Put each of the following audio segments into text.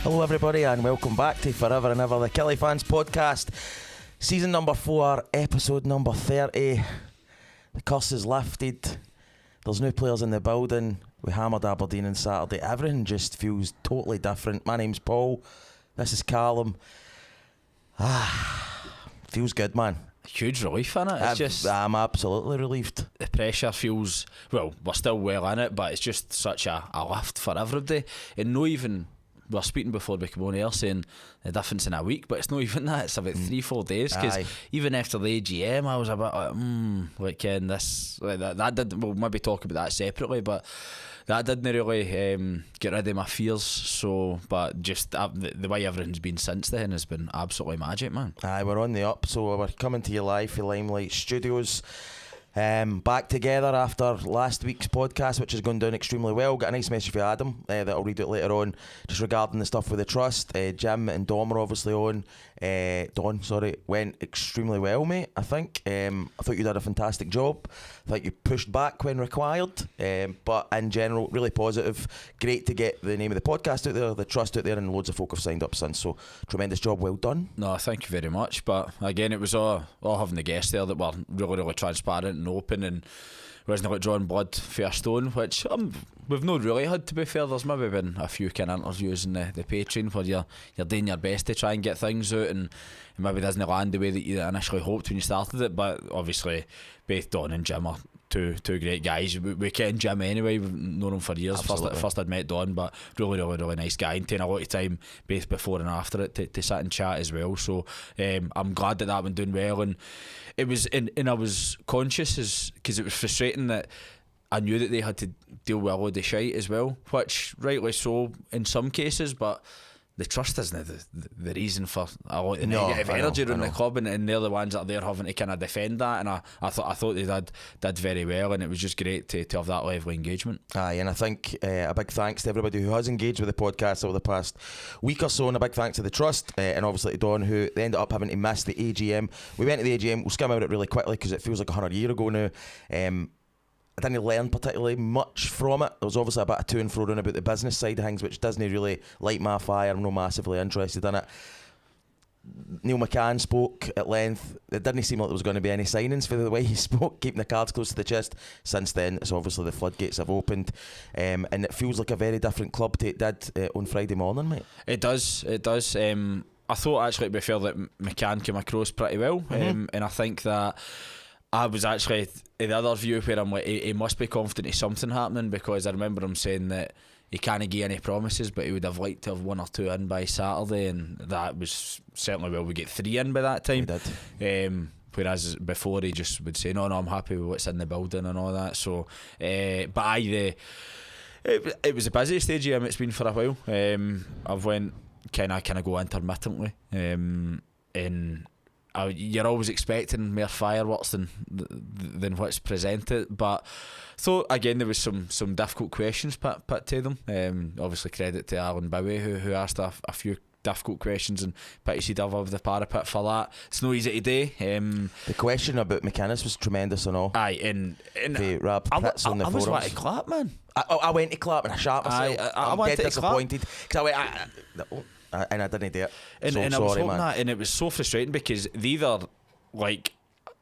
Hello everybody and welcome back to Forever and Ever, the Killie Fans podcast. Season number 4, episode number 30. The curse is lifted. There's new players in the building. We hammered Aberdeen on Saturday. Everything just feels totally different. My name's Paul. This is Callum. Feels good, man. Huge relief in it. I'm absolutely relieved. The pressure feels, well, we're still well in it, but it's just such a lift for everybody. And no even, we were speaking before we came on air saying the difference in a week, but it's not even that. It's about 3-4 days, because even after the AGM I was a bit like, that did, we'll maybe talk about that separately, but that didn't really get rid of my fears. So, but just the way everything's been since then has been absolutely magic, man. We're on the up, so we're coming to you live from Limelight Studios. Back together after last week's podcast, which has gone down extremely well. Got a nice message from Adam that I'll read it later on, just regarding the stuff with the trust. Jim and Dom are obviously on. Went extremely well, mate. I think I thought you did a fantastic job. I thought you pushed back when required, but in general really positive. Great to get the name of the podcast out there, the trust out there, and loads of folk have signed up since, so tremendous job, well done. No, thank you very much. But again, it was all having the guests there that were really transparent and open, and wasn't like drawing blood for a stone, which we've not really had, to be fair. There's maybe been a few kind of interviews in the Patreon where you're doing your best to try and get things out, and it maybe doesn't land the way that you initially hoped when you started it. But obviously both Don and Jim are two great guys. We ken Jim anyway, we've known him for years. First I'd met Don, but really nice guy, and taking a lot of time both before and after it to sit and chat as well. So I'm glad that went doing well, and it was, and I was conscious, because it was frustrating that I knew that they had to deal with a load of shite as well, which rightly so in some cases, but the trust isn't the reason for a lot of negative energy around the club, and they're the ones that are there having to kind of defend that, and I thought they did very well, and it was just great to have that level of engagement. And I think a big thanks to everybody who has engaged with the podcast over the past week or so, and a big thanks to the trust, and obviously to Don, who they ended up having to miss the AGM. We went to the AGM, we'll skim over it really quickly because it feels like 100 years ago now. I didn't learn particularly much from it. There was obviously a bit of to and fro around about the business side of things, which doesn't really light my fire. I'm not massively interested in it. Neil McCann spoke at length. It didn't seem like there was going to be any signings for the way he spoke, keeping the cards close to the chest. Since then, it's obviously the floodgates have opened, and it feels like a very different club to it did on Friday morning, mate. It does. I thought, actually, to be fair, that McCann came across pretty well, and I think that I was actually in the other view where I'm like, he must be confident of something happening, because I remember him saying that he can't give any promises, but he would have liked to have 1 or 2 in by Saturday, and that was certainly, well, we get 3 in by that time. We did. Whereas before he just would say, no, I'm happy with what's in the building and all that. So, it was the busiest AGM it's been for a while. I've went kind of go intermittently, and you're always expecting more fireworks than what's presented, but thought again there was some difficult questions put to them. Obviously credit to Alan Bowie who asked a few difficult questions, and pity she'd have the parapet for that. It's no easy to do. The question about McInnes was tremendous and all. Aye, and I was like to clap, man. I went to clap and I shot myself. I went dead to disappointed because I went and I didn't do it. And I was sorry, hoping man. that, and it was so frustrating because they either like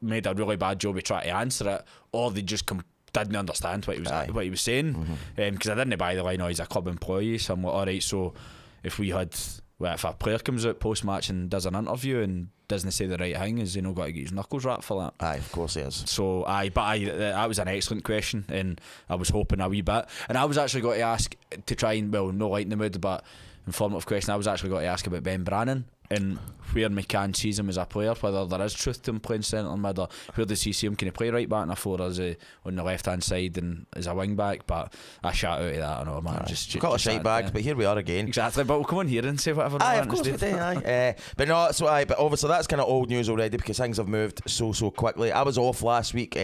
made a really bad job of trying to answer it, or they just didn't understand what he was saying. Because I didn't buy the line, he's a club employee. So I'm like, alright, so if a player comes out post match and does an interview and doesn't say the right thing, is he not got to get his knuckles wrapped for that? Aye, of course he is. So that was an excellent question, and I was hoping a wee bit, and I was actually going to ask to try and, well, no light in the mood, but informative question. I was actually going to ask about Ben Brannan and where McCann sees him as a player, whether there is truth to him playing centre mid, or where does he see him? Can he play right back in a 4, or is he on the left hand side and as a wing back? But I shout out of that, I know, man. We've got a shite bag, but here we are again. Exactly, but we'll come on here and say whatever. Aye, of course we do. But obviously that's kind of old news already, because things have moved so quickly. I was off last week.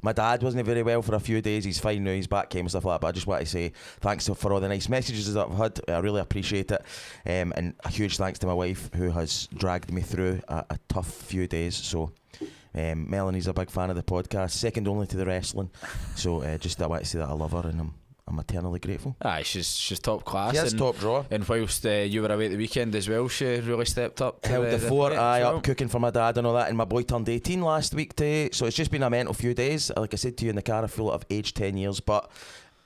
My dad wasn't very well for a few days. He's fine now, he's back home and stuff like that. But I just want to say thanks for all the nice messages that I've had. I really appreciate it, and a huge thanks to my wife, who has dragged me through a tough few days. So Melanie's a big fan of the podcast, second only to the wrestling. So I want to say that I love her, and I'm eternally grateful. Aye, she's top class. She is top draw. And whilst you were away at the weekend as well, she really stepped up. Held the fort, up cooking for my dad and all that. And my boy turned 18 last week too, so it's just been a mental few days. Like I said to you in the car, I feel like I've aged 10 years, but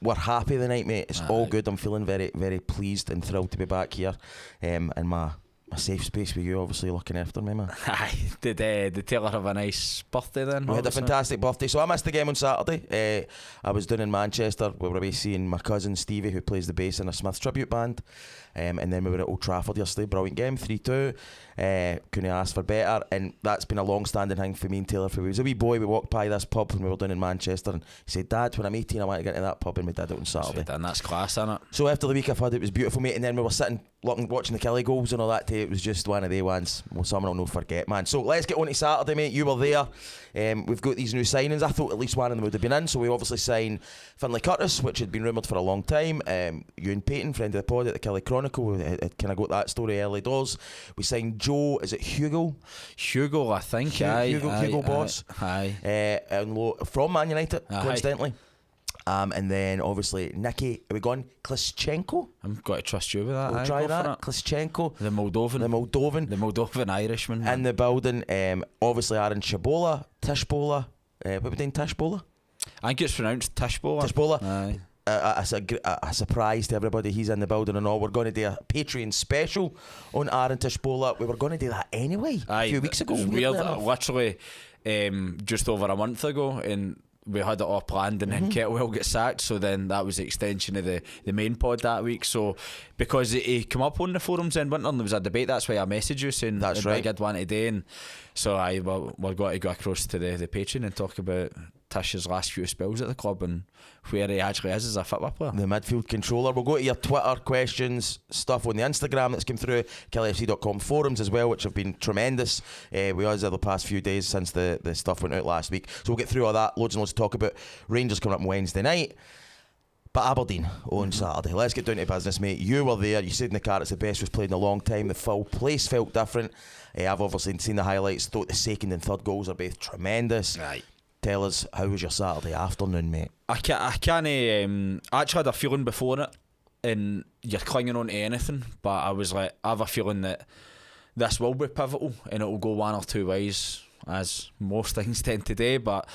we're happy the night, mate. It's all good. I'm feeling very, very pleased and thrilled to be back here, and my safe space with you, obviously looking after me, man. Aye, did Taylor have a nice birthday then? We had a fantastic birthday. So I missed the game on Saturday. I was down in Manchester. We were away seeing my cousin Stevie, who plays the bass in a Smiths tribute band. And then we were at Old Trafford yesterday. Brilliant game, 3-2. Couldn't ask for better. And that's been a long-standing thing for me and Taylor. For we was a wee boy, we walked by this pub when we were down in Manchester, and he said, "Dad, when I'm 18, I want to get into that pub," and we did it on Saturday. And that's class, isn't it? So after the week I've had, it was beautiful, mate. And then we were sitting watching the Kelly goals and all that day. It was just one of the ones someone will not forget, man. So let's get on to Saturday, mate. You were there. We've got these new signings. I thought at least one of them would have been in. So we obviously signed Finlay Curtis, which had been rumoured for a long time. Ewan Payton, friend of the pod at the Kelly Chronicle, had kind of got that story early doors. We signed Joe, is it Hugo, I think. Hugo Boss. From Man United, coincidentally. And then obviously Nicky, are we gone? Klischenko? I'm going to trust you with that. We'll try that. Klischenko. The Moldovan Irishman. In the building. Obviously Aaron Tishbola. What we doing, Tishbola? I think it's pronounced Tishbola. Aye. A surprise to everybody, he's in the building and all. We're going to do a Patreon special on Aaron Tishbola. We were going to do that anyway a few weeks ago. It was weird. Literally just over a month ago, and we had it all planned, and then Kettlewell got sacked, so then that was the extension of the main pod that week. So because he came up on the forums in winter and there was a debate, that's why I messaged you saying that's right, I did one today. And so we're going to go across to the Patreon and talk about Tish's last few spells at the club and where he actually is as a football player. The midfield controller. We'll go to your Twitter questions, stuff on the Instagram that's come through, kellyfc.com forums as well, which have been tremendous. We us over the past few days since the stuff went out last week. So we'll get through all that. Loads and loads to talk about. Rangers coming up on Wednesday night. But Aberdeen on Saturday. Let's get down to business, mate. You were there. You said in the car it's the best we've played in a long time. The full place felt different. I've obviously seen the highlights. Thought the second and third goals are both tremendous. Right. Tell us, how was your Saturday afternoon, mate? I actually had a feeling before it, and you're clinging on to anything, but I was like, I have a feeling that this will be pivotal and it will go one or two ways, as most things tend to do. But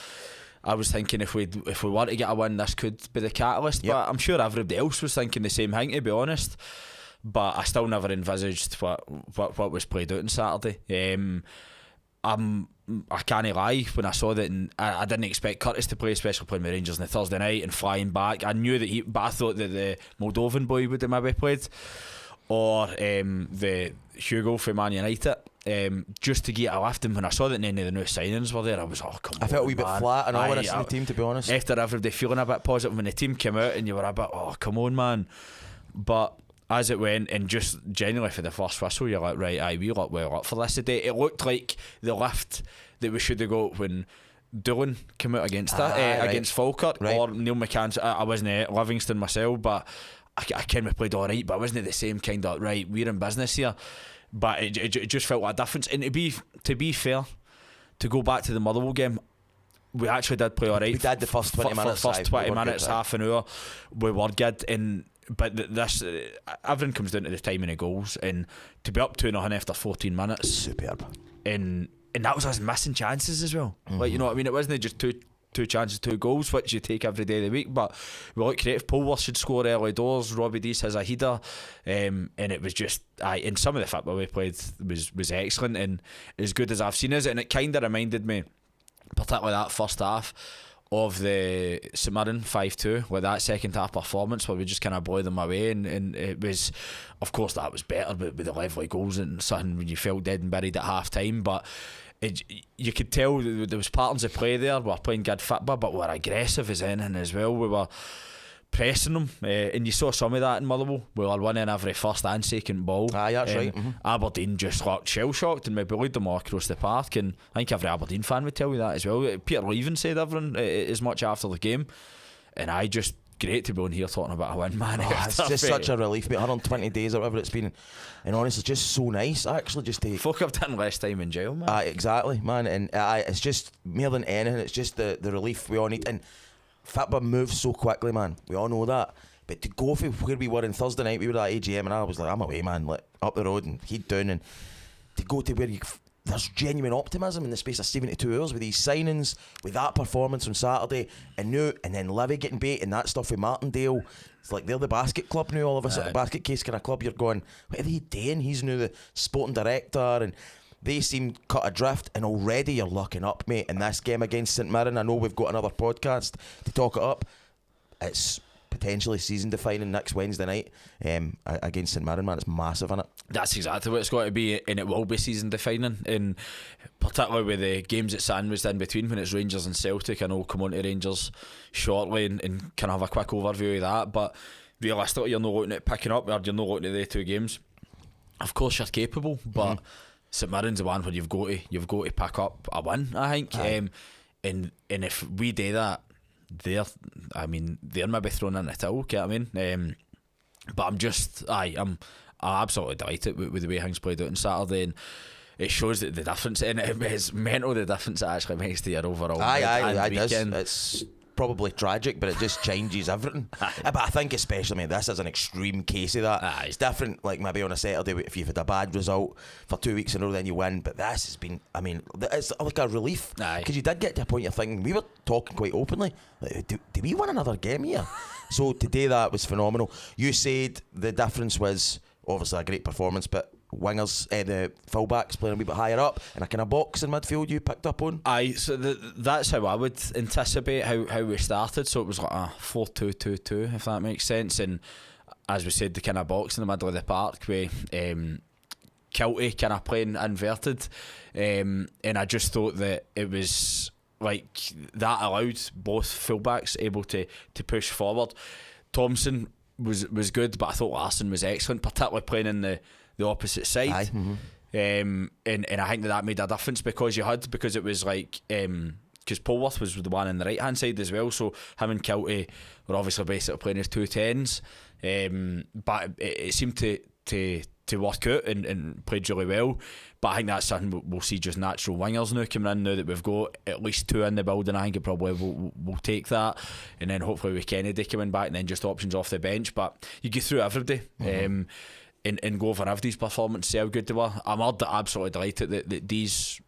I was thinking if we want to get a win, this could be the catalyst. Yep. But I'm sure everybody else was thinking the same thing, to be honest. But I still never envisaged what was played out on Saturday. I can't lie, when I saw that, and I didn't expect Curtis to play, especially playing with Rangers on the Thursday night and flying back. I knew that but I thought that the Moldovan boy would have maybe played, or the Hugo from Man United, just to get a lift. And when I saw that none of the new signings were there, I was, come on. I felt a wee bit flat and all when I seen the team, to be honest. After everybody feeling a bit positive, when the team came out and you were a bit, come on, man. But as it went, and just genuinely for the first whistle, you're like, right, we look well up for this today. It looked like the lift that we should have got when Doolan came out against against Falkirk, or Neil McCann's. I wasn't at Livingston myself, but I kind of played all right, but I wasn't the same kind of, right, we're in business here. But it just felt like a difference. And to be fair, to go back to the Motherwell game, we actually did play all right. We did the first 20 minutes. First 20 minutes, half an hour, we were good. But this, everything comes down to the timing of goals, and to be up 2-0 after 14 minutes, superb. And that was us missing chances as well. Like, you know what I mean? It wasn't just two chances, 2 goals, which you take every day of the week. But we looked creative. Polworth should score early doors. Robbie Dees has a header, and it was just, and some of the football we played was excellent and as good as I've seen us. And it kind of reminded me, particularly that first half, of the St Mirren 5-2, with that second half performance where we just kind of blew them away, and it was, of course, that was better with the lively goals and something when you felt dead and buried at half time. But you could tell there was patterns of play there. We were playing good football, but we were aggressive as anything as well. We were pressing them, and you saw some of that in Motherwell. We were winning every first and second ball. That's right. Aberdeen just looked shell-shocked, and we bullied them all across the park, and I think every Aberdeen fan would tell you that as well. Peter even said everything as much after the game, and I just, great to be on here talking about a win, man. It's just such a relief, mate. 120 days or whatever it's been, and honestly, it's just so nice actually just to fuck, I've done less time in jail, man. Exactly, man. And it's just more than anything, it's just the relief we all need. And football moves so quickly, man. We all know that. But to go from where we were on Thursday night, we were at AGM, and I was like, I'm away, man, like up the road and head down, and to go to where there's genuine optimism in the space of 72 hours with these signings, with that performance on Saturday, and then Livy getting bait and that stuff with Martindale. It's like they're the basket club now, all of us at the basket case kind of club. You're going, what are they doing? He's now the sporting director, and they seem cut adrift, and already you're looking up, mate, in this game against St Mirren. I know we've got another podcast to talk it up. It's potentially season defining next Wednesday night against St Mirren, man. It's massive, innit? That's exactly what it's got to be, and it will be season defining, and particularly with the games at sandwiched in between when it's Rangers and Celtic. I know we'll come on to Rangers shortly and can have a quick overview of that, but realistically you're not looking at picking up, or you're not looking at the 2 games. Of course you're capable, but St Mirren's the one where you've got to pick up a win, I think. And if we do that, they're maybe thrown in the towel, you know what I mean? But I'm absolutely delighted with the way things played out on Saturday, and it shows that the difference, and it's mental, the difference it actually makes to your overall weekend. It's probably tragic, but it just changes everything. But I think especially, mate, this is an extreme case of that. It's different, like maybe on a Saturday if you've had a bad result for 2 weeks in a row, then you win. But this has been, I mean, it's like a relief, because you did get to a point you're thinking, we were talking quite openly, like, do we win another game here? So today that was phenomenal. You said the difference was obviously a great performance, but wingers, the fullbacks playing a wee bit higher up, and a kind of box in midfield you picked up on. So that's how I would anticipate how we started. So it was like a 4-2-2-2, if that makes sense. And as we said, the kind of box in the middle of the park with Kilty kind of playing inverted, and I just thought that it was like that allowed both fullbacks able to push forward. Thompson was good, but I thought Larsson was excellent, particularly playing in the opposite side. And I think that made a difference because it was like because Polworth was the one on the right hand side as well, so him and Kilty were obviously basically playing as 2 10s, but it seemed to work out and played really well. But I think that's something we'll see, just natural wingers now coming in, now that we've got at least 2 in the building. I think it probably will take that, and then hopefully with Kennedy coming back, and then just options off the bench. But you get through everybody and go over everybody's performance, see how good they were. I'm absolutely delighted that these,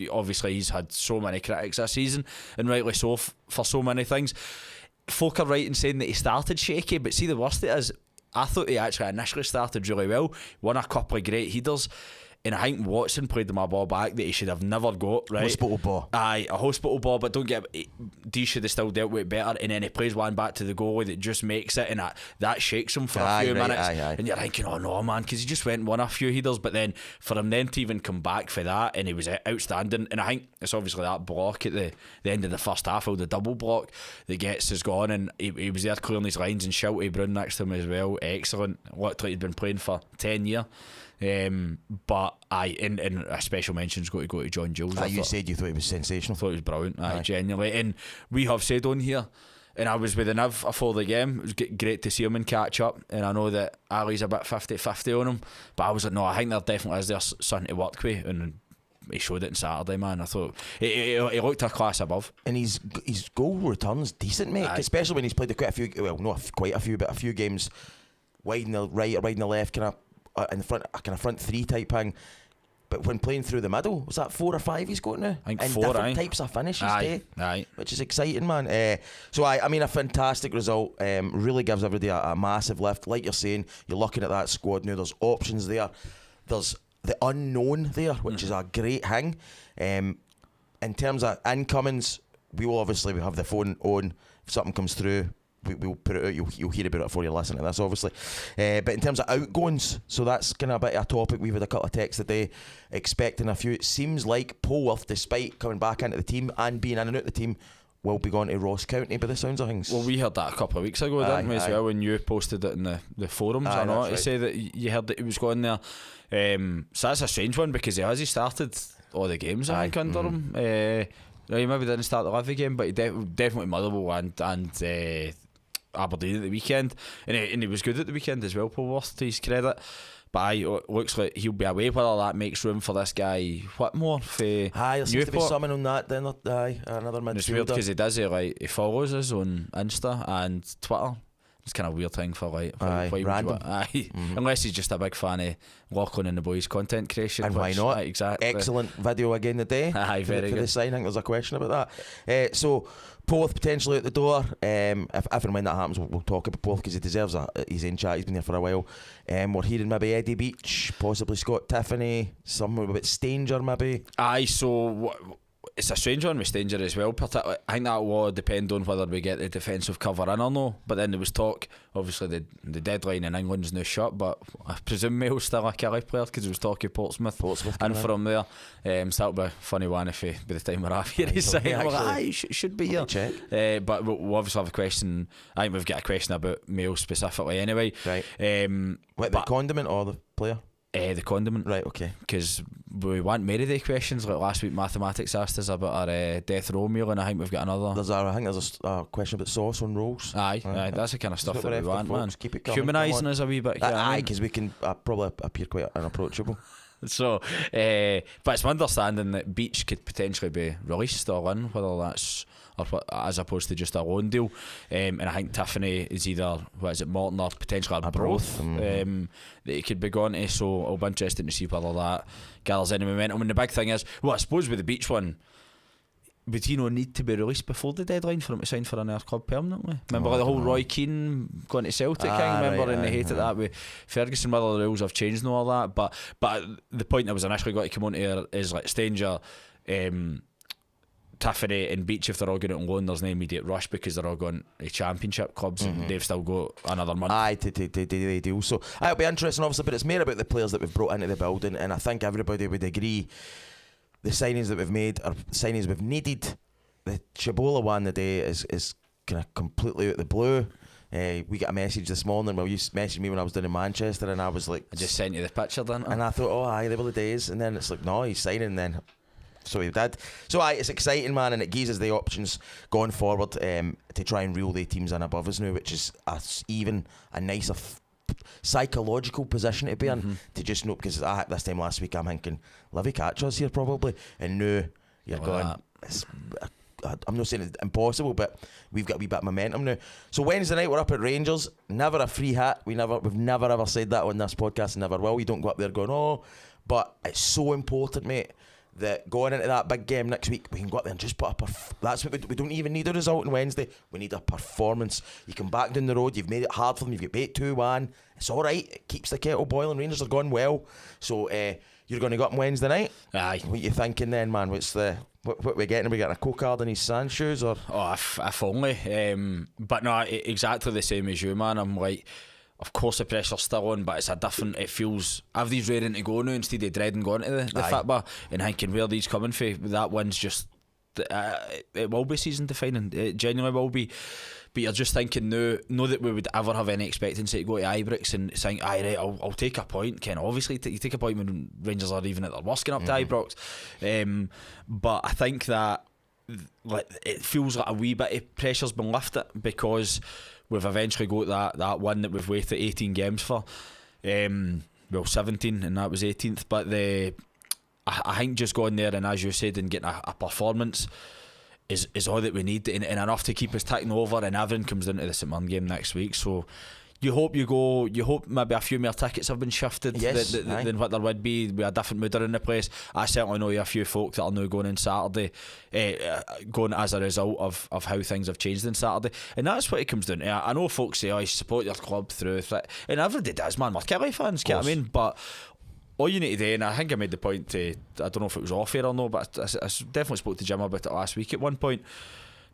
obviously he's had so many critics this season, and rightly so for so many things. Folk are right in saying that he started shaky, but see, the worst it is, I thought he actually initially started really well, won a couple of great headers, and I think Watson played him a ball back that he should have never got, right? Hospital ball. Aye, a hospital ball, but don't get D should have still dealt with it better, and then he plays one back to the goalie that just makes it, and that shakes him for a few minutes. And you're thinking, oh no, man, because he just went and won a few headers, but then for him then to even come back for that, and he was outstanding. And I think it's obviously that block at the end of the first half, or the double block that gets us gone, and he was there clearing his lines, and Shelty Brown next to him as well, excellent. Looked like he'd been playing for 10 years. But and a special mention's got to go to John Jules. You said you thought it was sensational. I thought it was brilliant, genuinely. And we have said on here, and I was with the Niv before the game, it was great to see him and catch up, and I know that Ali's a bit 50-50 on him, but I was like, no, I think there definitely is there something to work with, and he showed it on Saturday, man. I thought he looked a class above, and his goal returns decent, mate, especially when he's played quite a few games wide in the right, wide in the left, kind of in the front, a kind of front 3 type thing. But when playing through the middle, was that 4 or 5 he's got now? I think and 4, different types of finishes, which is exciting, man. So I mean, a fantastic result. Really gives everybody a massive lift. Like you're saying, you're looking at that squad now. There's options there. There's the unknown there, which is a great thing. In terms of incomings, we have the phone on. If something comes through, we'll put it out. You'll hear about it before you listen to this, obviously. But in terms of outgoings, so that's kind of a bit of a topic. We've had a couple of texts today expecting a few. It seems like Polworth, despite coming back into the team and being in and out the team, will be going to Ross County by the sounds of things. Well, we heard that a couple of weeks ago, didn't we, as well, when you posted it in the forums or not, to say that you heard that he was going there. So that's a strange one, because he started all the games, I think, under him. He maybe didn't start the Livy game, but he definitely Motherwell and Aberdeen at the weekend, and he was good at the weekend as well, Paul Worth, to his credit. But it looks like he'll be away. Whether that makes room for this guy Whitmore for there seems to be something on that then. Another midfielder. It's weird because he follows us on Insta and Twitter. It's kind of a weird thing for random. Unless he's just a big fan of Lachlan and the boys' content creation. And why not? Exactly. Excellent video again today. Very for good. the signing. There's a question about that. So Porth potentially out the door. If and when that happens, we'll talk about Porth because he deserves his own chat. He's been there for a while. We're hearing maybe Eddie Beach, possibly Scott Tiffany, something about Stanger maybe. So it's a strange one with Stanger as well. Particularly, I think that will depend on whether we get the defensive cover in or no. But then there was talk, obviously the deadline in England's now shut, but I presume Mail's still a Kelly player because there was talk of Portsmouth and from there. So that'll be a funny one if by the time we're off here he's saying, he should be here. But we'll obviously have a question. I think we've got a question about Mail specifically anyway. Right. The condiment or the player? The condiment. Right, okay. Because we want Mary Day questions. Like last week, Mathematics asked us about our death row meal, and I think we've got another. I think there's a question about sauce on rolls. Aye, that's the kind of stuff that we want, man. Keep it coming. Humanising us a wee bit. Aye, because we can probably appear quite unapproachable. So, but it's my understanding that Beach could potentially be released or in, whether that's as opposed to just a loan deal. And I think Tiffany is either Morton or potentially a Broth that he could be gone to. So it'll be interesting to see whether that gathers any momentum. And the big thing is, I suppose with the Beach one, would he not need to be released before the deadline for him to sign for another club permanently? Remember the whole Roy Keane going to Celtic thing? Remember, and they hated that with Ferguson. Whether the rules have changed and all that, but the point I was initially going to come on here is like Stanger, Tiffany and Beach, if they're all going out on loan, there's no immediate rush because they're all going to championship clubs and they've still got another month. To the deal. So it'll be interesting, obviously, but it's more about the players that we've brought into the building, and I think everybody would agree the signings that we've made are signings we've needed. The Chabola one today is kind of completely out the blue. We got a message this morning. You messaged me when I was down in Manchester, and I was like, I just sent you the picture, didn't I? And I thought, they were the days. And then it's like, no, he's signing then. So he did. So it's exciting, man, and it gives us the options going forward to try and reel the teams in above us now, which is even a nicer psychological position to be in, to just know, because this time last week I'm thinking Livy catch us here probably, and now you're going I'm not saying it's impossible, but we've got a wee bit of momentum now. So Wednesday night we're up at Rangers. Never a free hit. We've never ever said that on this podcast, and never will. We don't go up there going, but it's so important, mate, that going into that big game next week, we can go up there and just put up that's what we don't even need a result on Wednesday. We need a performance. You come back down the road, you've made it hard for them, you've got beat 2-1. It's alright, it keeps the kettle boiling. Rangers are going well. So you're going to go up on Wednesday night? Aye. What are you thinking then, man? What we getting? Are we getting a co-card in his sand shoes? Or? If only. But no, exactly the same as you, man. I'm like, of course the pressure's still on, but it's a different, it feels, everybody's raring to go now instead of dreading going to the FITBA and thinking where these coming for. That one's just, it will be season defining, it genuinely will be. But you're just thinking now, not that we would ever have any expectancy to go to Ibrox and saying, right, I'll take a point. Ken, obviously you take a point when Rangers are even at their worst going up to Ibrox. But I think that it feels like a wee bit of pressure's been lifted because we've eventually got that one that we've waited 18 games for. 17, and that was 18th. But I think just going there and, as you said, and getting a performance is all that we need, and enough to keep us ticking over, and everything comes down to the St Mirren game next week. So you hope maybe a few more tickets have been shifted than what there would be with a different mood in the place. I certainly know a few folk that are now going on Saturday, going as a result of how things have changed on Saturday, and that's what it comes down to. I know folks say, you support your club through, and everybody does, man. We're Kelly fans, get what I mean? But all you need to do, and I think I made the point to, I don't know if it was off air or no, but I definitely spoke to Jim about it last week at one point.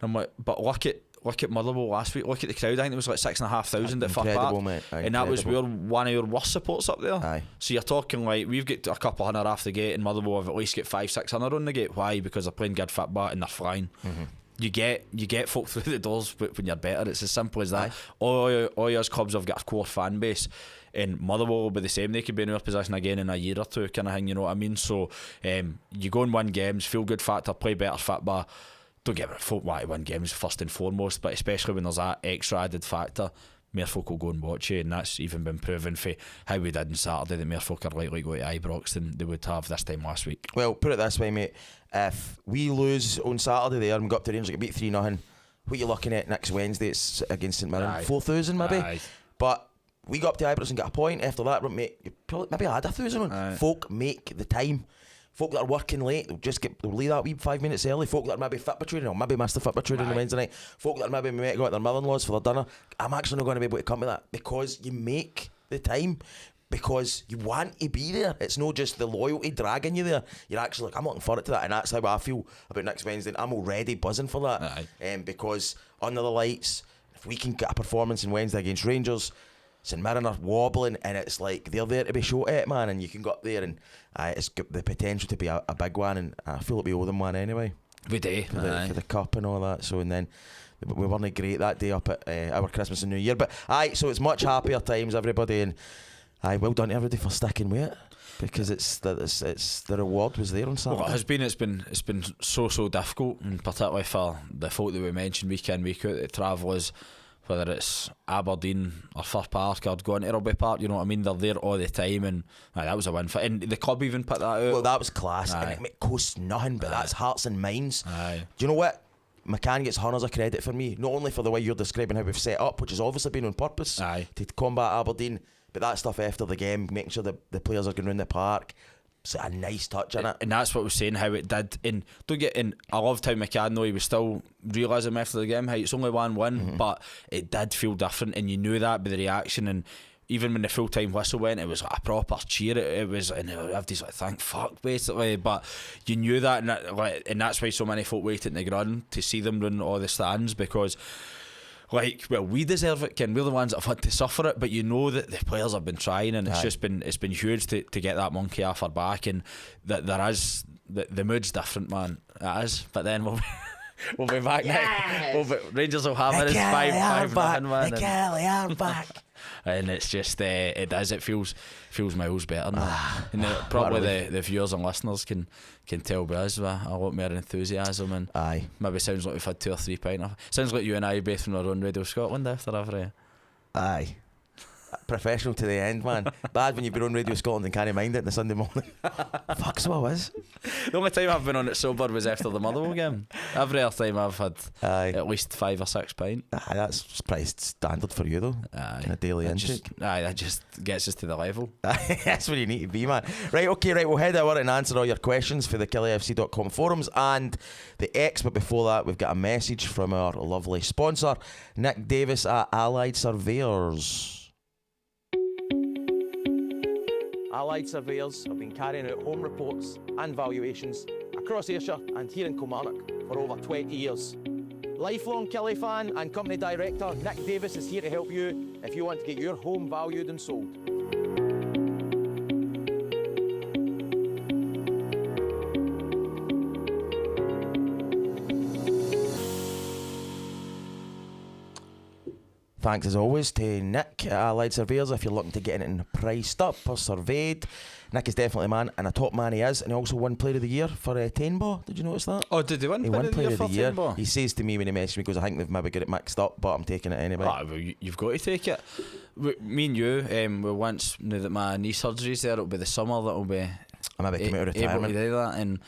And I'm like, but look at Motherwell last week, look at the crowd. I think it was like 6,500 at Fir Park, mate. And that was one of your worst supports up there. Aye. So you're talking like, we've got a couple hundred off the gate, and Motherwell have at least got 500-600 on the gate. Why? Because they're playing good football and they're flying. You get folk through the doors when you're better. It's as simple as that. All your clubs have got a core fan base, and Motherwell will be the same. They could be in our position again in a year or two, kind of thing, you know what I mean? So you go and win games, feel good factor, play better football, don't get me wrong, folk want to win games first and foremost, but especially when there's that extra added factor, more folk will go and watch it, and that's even been proven for how we did on Saturday, that more folk are likely to go to Ibrox than they would have this time last week. Well, put it this way, mate, if we lose on Saturday there and we go up to Rangers and get beat 3-0, what are you looking at next Wednesday? It's against St Mirren, 4,000 maybe. Aye. But we go up to Ibrox and get a point. After that, mate, you probably maybe add 1,000 on. Folk make the time. Folk that are working late, they'll leave that wee 5 minutes early. Folk that are maybe fit for training, or maybe missed the fit for training on Wednesday night. Folk that are maybe go at their mother-in-law's for their dinner. I'm actually not going to be able to come to that because you make the time. Because you want to be there. It's not just the loyalty dragging you there. You're actually like, I'm looking forward to that, and that's how I feel about next Wednesday. I'm already buzzing for that. Because under the lights, if we can get a performance on Wednesday against Rangers, St Mirren are wobbling, and it's like they're there to be shot at, man, and you can go up there, and it's got the potential to be a big one, and I feel like we owe them one anyway. We do. For the cup and all that. So, and then we weren't great that day up at our Christmas and New Year, but so it's much happier times, everybody, and well done to everybody for sticking with it, because it's the reward was there on Saturday. Well, it's been so difficult, and particularly for the folk that we mentioned week in, week out, the travellers, whether it's Aberdeen or Fir Park or going to Rugby Park, you know what I mean, they're there all the time, and that was a win for, and the club even put that out. Well, that was class, and it costs nothing, but that's hearts and minds. Do you know what? McCann gets hundreds of credit for me, not only for the way you're describing how we've set up, which has obviously been on purpose to combat Aberdeen, but that stuff after the game, making sure the players are going around the park, it's a nice touch in it. And that's what we're saying, how it did. And don't get in. I loved how McCann, though, he was still realising after the game how it's only 1-1, but it did feel different, and you knew that by the reaction. And even when the full time whistle went, it was like a proper cheer. It was, and everybody's like, thank fuck, basically. But you knew that, and that's why so many folk waited in the ground to see them run all the stands, because, we deserve it, Ken. We're the ones that have had to suffer it, but you know that the players have been trying, and it's been huge to get that monkey off our back, and that there is the mood's different, man. It is. But then we'll be back next. Rangers will have it. It's 5-0, man. The Kelly are back. And it's just it feels miles better now. And probably the viewers and listeners can tell by us with a lot more enthusiasm, and maybe sounds like we've had 2 or 3 pints. Sounds like you and I both on our own Radio Scotland after every. Professional to the end, man. Bad when you've been on Radio Scotland and can't mind it on the Sunday morning. Fuck, so I was. The only time I've been on it sober was after the Motherwell game. Every other time I've had at least 5 or 6 pints. That's pretty standard for you, though. Kind of daily intake. That just gets us to the level. That's where you need to be, man. Right, we'll head over and answer all your questions for the KillyFC.com forums and the X, but before that, we've got a message from our lovely sponsor, Nick Davis at Allied Surveyors. Allied Surveyors have been carrying out home reports and valuations across Ayrshire and here in Kilmarnock for over 20 years. Lifelong Killie fan and company director Nick Davis is here to help you if you want to get your home valued and sold. Thanks as always to Nick at Allied Surveyors. If you're looking to get it priced up or surveyed, Nick is definitely a man, and a top man he is, and he also won Player of the Year for Tenbo. Did you notice that? Oh, did he win? He won Player of the Year. Tenbo? He says to me when he messaged me, he goes, I think they've maybe got it mixed up, but I'm taking it anyway. Well, you've got to take it. Me and you, we once, now that my knee surgery's there, it'll be the summer that'll be I maybe come out of retirement. Able to do that. And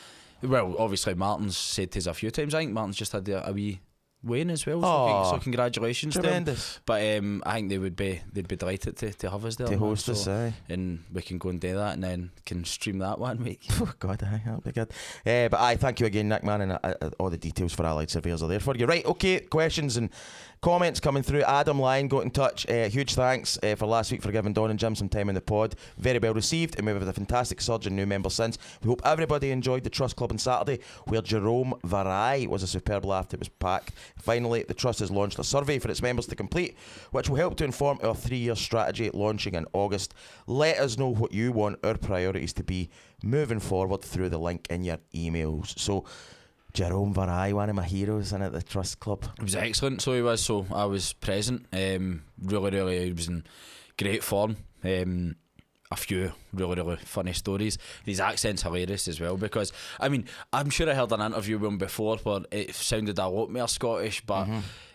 well, obviously Martin's said to us a few times. I think Martin's just had a wee win as well, so congratulations tremendous to them. But I think they'd be delighted to have us there to host us, and we can go and do that, and then can stream that one week. Oh God, that'll be good. But thank you again, Nick, man, and all the details for Allied Surveyors are there for you. Right, okay, questions and comments coming through. Adam Lyon got in touch. Huge thanks for last week for giving Don and Jim some time in the pod. Very well received, and we've had a fantastic surge in new members since. We hope everybody enjoyed the Trust Club on Saturday, where Jerome Varai was a superb laugh. It was packed. Finally, the Trust has launched a survey for its members to complete, which will help to inform our 3-year strategy launching in August. Let us know what you want our priorities to be moving forward through the link in your emails. So Jerome Varai, one of my heroes in at the Trust Club. It was excellent, so he was. So I was present. Really, he was in great form. a few really funny stories. His accent's hilarious as well, because I mean, I'm sure I heard an interview with him before where it sounded a lot more Scottish, but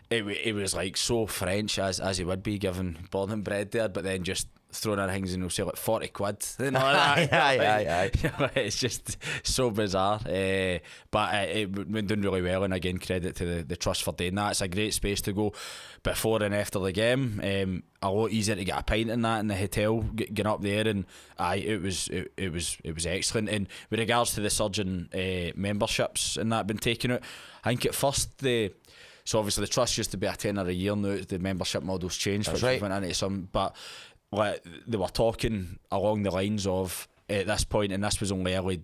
it was like so French as he would be, given born and bred there, but then just throwing in things and he'll say like 40 quid. You know, aye. It's just so bizarre. But it went doing really well, and again, credit to the Trust for doing that. It's a great space to go before and after the game. A lot easier to get a pint in that in the hotel, getting up there, and it was excellent. And with regards to the surgeon memberships and that been taken out, I think at first so obviously the Trust used to be a tenner a year. Now the membership model's changed, That's which right. went into some, but like, they were talking along the lines of, at this point, and this was only early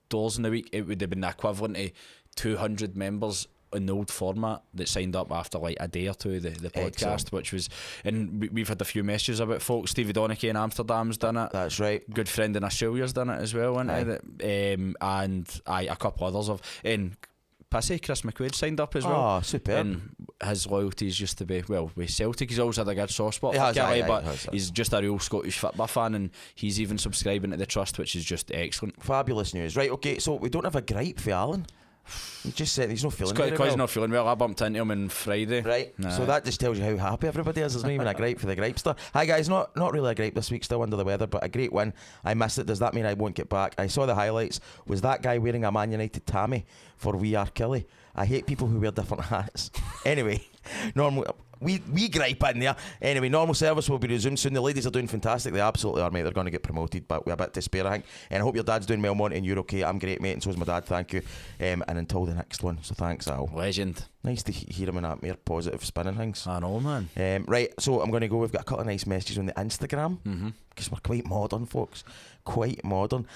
doors in the week, it would have been the equivalent to 200 members in the old format that signed up after like a day or two, the podcast. Excellent. Which was, and we've had a few messages about folks. Stevie Donachie in Amsterdam's done it. That's right. Good friend in Australia's done it as well, hasn't it? And a couple others have. And Pissy, Chris McQuaid signed up as well. Oh, superb. And his loyalties used to be, well, with Celtic, he's always had a good soft spot for Has, Kelly, aye, but has. he's just a real Scottish football fan, and he's even subscribing to the Trust, which is just excellent. Fabulous news. Right, okay, so we don't have a gripe for Alan. He just said he's not feeling very Because well. he's not feeling well. I bumped into him on Friday. Right, Nah. so that just tells you how happy everybody is. There's not even a gripe for the gripester. Hi guys, not really a gripe this week, still under the weather, but a great win. I missed it. Does that mean I won't get back? I saw the highlights. Was that guy wearing a Man United tammy for We Are Killy? I hate people who wear different hats. Anyway, normal. We gripe in there. Anyway, normal service will be resumed soon. The ladies are doing fantastic. They absolutely are, mate. They're going to get promoted, but we're a bit to spare, I think. And I hope your dad's doing well, Monty, and you're okay. I'm great, mate, and so's my dad. Thank you. And until the next one. So thanks, Al. Legend. Nice to hear him in that more positive spinning things. I know, man. Right, so I'm going to go. We've got a couple of nice messages on the Instagram because we're quite modern, folks. Quite modern.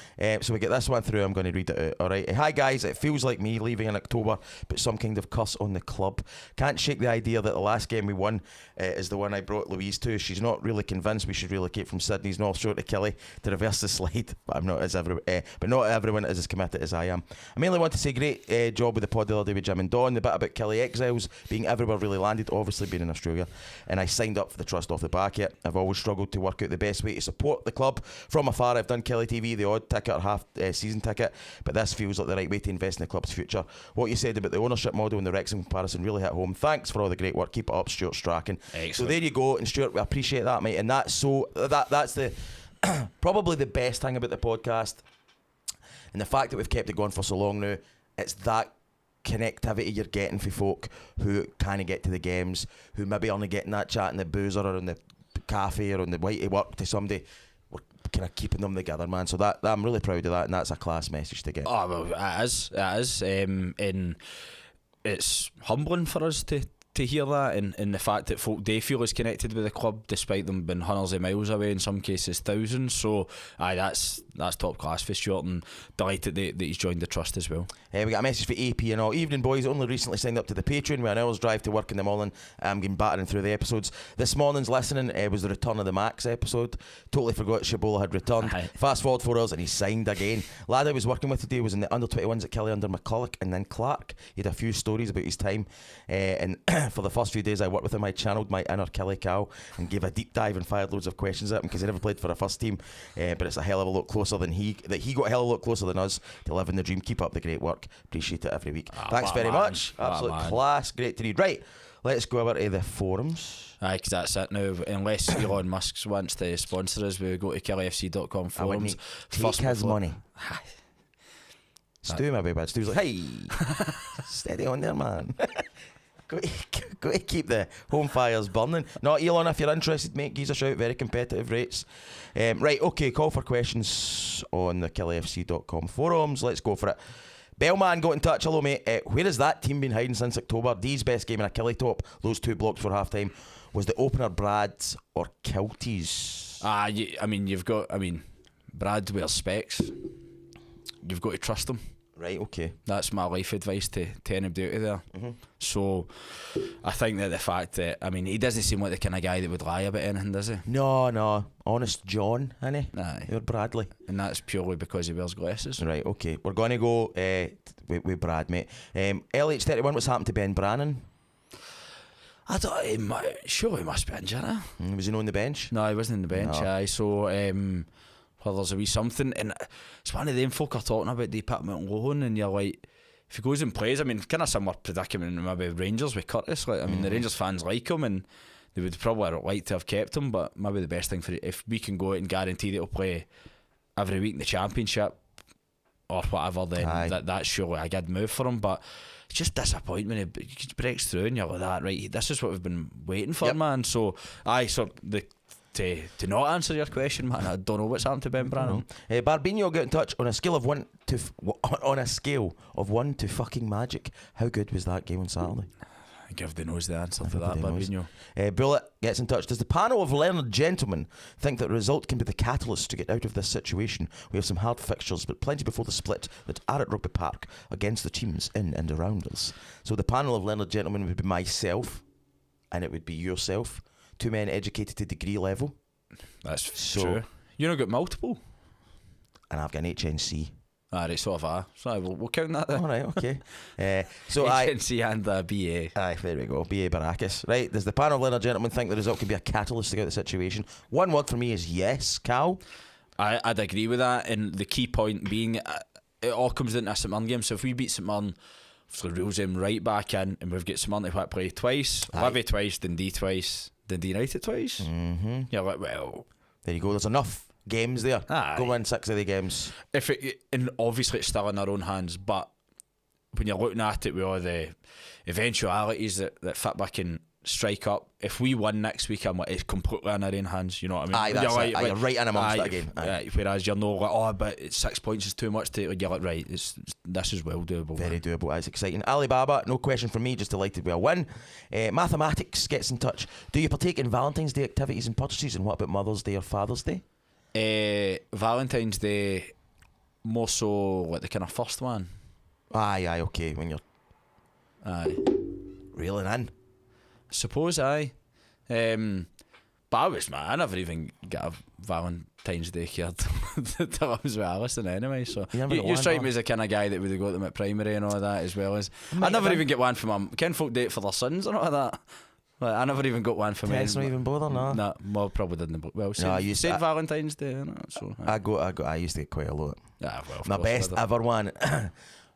So we get this one through. I'm going to read it out. All right. Hi guys, it feels like me leaving in October, but some kind of curse on the club. Can't shake the idea that the last game we won is the one I brought Louise to. She's not really convinced we should relocate from Sydney's North Shore to Killie to reverse the slide. But I'm not but not everyone is as committed as I am. I mainly want to say great job with the pod the other day with Jim and Don. The bit about Killie exiles being everywhere really landed, obviously being in Australia, and I signed up for the Trust off the back yet. I've always struggled to work out the best way to support the club from afar. I've done Killie TV, the odd ticket or half season ticket, but this feels like the right way to invest in the club's future. What you said about the ownership model and the Wrexham comparison really hit home. Thanks for all the great work. Keep it up, Stuart Strachan. Excellent. So there you go, and Stuart, we appreciate that, mate. And that's the probably the best thing about the podcast, and the fact that we've kept it going for so long now. It's that connectivity you're getting for folk who kind of get to the games, who maybe only getting that chat in the boozer or in the cafe or on the way to work to somebody. We're kind of keeping them together, man. So that I'm really proud of that, and that's a class message to get. Oh, well, it is, and it's humbling for us to hear that, and the fact that folk do feel is connected with the club despite them being hundreds of miles away, in some cases thousands. So that's top class for Stuart, and delighted that he's joined the Trust as well. We got a message for AP and all. Evening boys, only recently signed up to the Patreon with an hour's drive to work in the morning. I'm getting battering through the episodes. This morning's listening was the Return of the Max episode. Totally forgot Shabola had returned. Aye. Fast forward 4 hours and he's signed again. Lad I was working with today was in the under 21s at Killie under McCulloch and then Clark. He had a few stories about his time, and for the first few days I worked with him, I channeled my inner Killie cow and gave a deep dive and fired loads of questions at him because he never played for a first team, but it's a hell of a lot closer than he got a hell of a lot closer than us to living the dream. Keep up the great work, appreciate it every week. Thanks very much. Absolute class, great to read. Right, let's go over to the forums. Aye, because that's it now. Unless Elon Musk wants to sponsor us, we go to killiefc.com forums. Take his money. Stu, my baby. Stu's like, hey, steady on there, man. Got to keep the home fires burning. No, Elon, if you're interested, mate, give us a shout. Very competitive rates. Right, okay, call for questions on the killiefc.com forums. Let's go for it. Bellman got in touch. Hello, mate. Where has that team been hiding since October? Dee's best game in a Killie top. Those 2 blocks for half time. Was the opener Brad's or Kilty's? Brad wears specs. You've got to trust him. Right, okay. That's my life advice to anybody out there. So I think that the fact that, he doesn't seem like the kind of guy that would lie about anything, does he? No. Honest John, innit? Aye. You're Bradley. And that's purely because he wears glasses. Right, okay. We're going to go with Brad, mate. LH31, what's happened to Ben Brannan? I don't. Surely he must be injured. Was he not on the bench? No, he wasn't on the bench. No. Aye, so well, there's a wee something, and it's one of them folk are talking about. They put him on loan, and you're like, if he goes and plays, I mean, kind of similar predicament maybe Rangers with Curtis. Like, I mean, the Rangers fans like him, and they would probably like to have kept him. But maybe the best thing for it, if we can go out and guarantee that he'll play every week in the Championship or whatever, then that's surely a good move for him. But it's just disappointing when he breaks through and you're like that, right? This is what we've been waiting for, man. So to not answer your question, man, I don't know what's happened to Ben Brannan. Barbino got in touch on a scale of 1 to fucking magic. How good was that game on Saturday? Everybody knows the answer to that, Barbino. Bullet gets in touch. Does the panel of learned gentlemen think that the result can be the catalyst to get out of this situation? We have some hard fixtures, but plenty before the split that are at Rugby Park against the teams in and around us. So the panel of learned gentlemen would be myself, and it would be yourself. 2 men educated to degree level. That's true. You not got multiple? And I've got an HNC. Right, so have I. So we'll count that then. Alright, okay. So HNC and BA. Aye, there we go. BA Baracus. Right, does the panel of learned gentlemen think the result can be a catalyst to get out of the situation? One word for me is yes. Cal? I'd agree with that, and the key point being it all comes into a St Mirren game. So if we beat St Mirren, it reels them right back in, and we've got St Mirren to play twice, Livy twice, Dundee twice, Dundee United twice. Mm-hmm. You're like, well, there you go. There's enough games there. Go win 6 of the games. And obviously it's still in our own hands, but when you're looking at it with all the eventualities that Fitba can strike up, if we win next week, it's completely in our own hands. You know what I mean? You're right in amongst that again. Whereas you're not like, but 6 points is too much to. You're like, right, this is well doable. Very doable. That's exciting. Alibaba, no question from me. Just delighted with a win. Mathematics gets in touch. Do you partake in Valentine's Day activities and purchases? And what about Mother's Day or Father's Day? Valentine's Day, more so like the kind of first one. Aye, okay. When you're reeling in, I suppose I. But I never even got a Valentine's Day card till I was with Alison anyway. So you strike me as the kind of guy that would have got them at primary and all that, as well as I never even get one for my kinfolk date for their sons or all that. Like, I never even got one for me. It's not even bother, no. Nah, well, probably didn't. Well, you said Valentine's Day, so I used to get quite a lot. Yeah, well, my best ever one.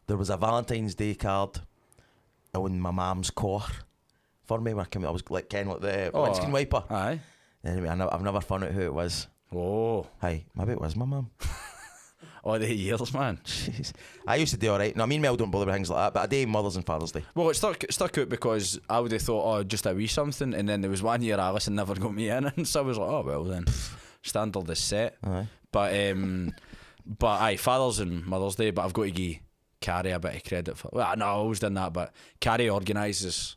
There was a Valentine's Day card on my mum's car for me when I was like Ken, like the windscreen wiper. Aye. Anyway, I've never found out who it was. Oh. Hi, maybe it was my mum. All the years, man. Jeez. I used to do alright. No, me and Mel don't bother with things like that, but I do Mother's and Father's Day. Well, it stuck out because I would have thought, just a wee something, and then there was 1 year Alison never got me in, and so I was like, oh well then, standard is set. Aye. But aye, Father's and Mother's Day, but I've got to give Carrie a bit of credit for. Well, no, I always done that, but Carrie organises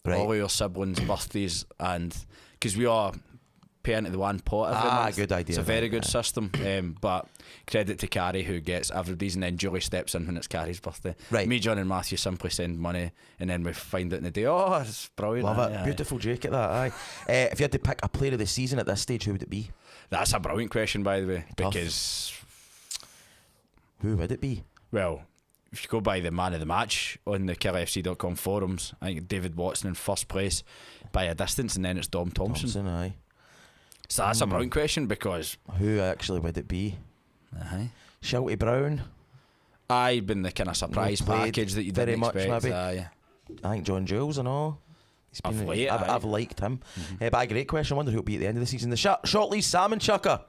all of your siblings' birthdays, and because we are pay into the one pot every month. Good idea. It's a very good system. But credit to Carrie, who gets everybody's, and then Julie steps in when it's Carrie's birthday. Right. Me, John and Matthew simply send money, and then we find it in the day. Oh, it's brilliant. Love it. Beautiful Jake at that. Aye. If you had to pick a player of the season at this stage, who would it be? That's a brilliant question, by the way. Tough. Because who would it be? Well, if you go by the man of the match on the KillyFC.com forums, I think David Watson in first place by a distance, and then it's Dom Thompson. Aye. So that's a brilliant question, because who actually would it be? Shelty Brown. I've been the kind of surprise package that you didn't expect. Much, maybe. I think John Jules and all. I've liked him. But a great question. I wonder who'll be at the end of the season. The Shortleys Salmon Chucker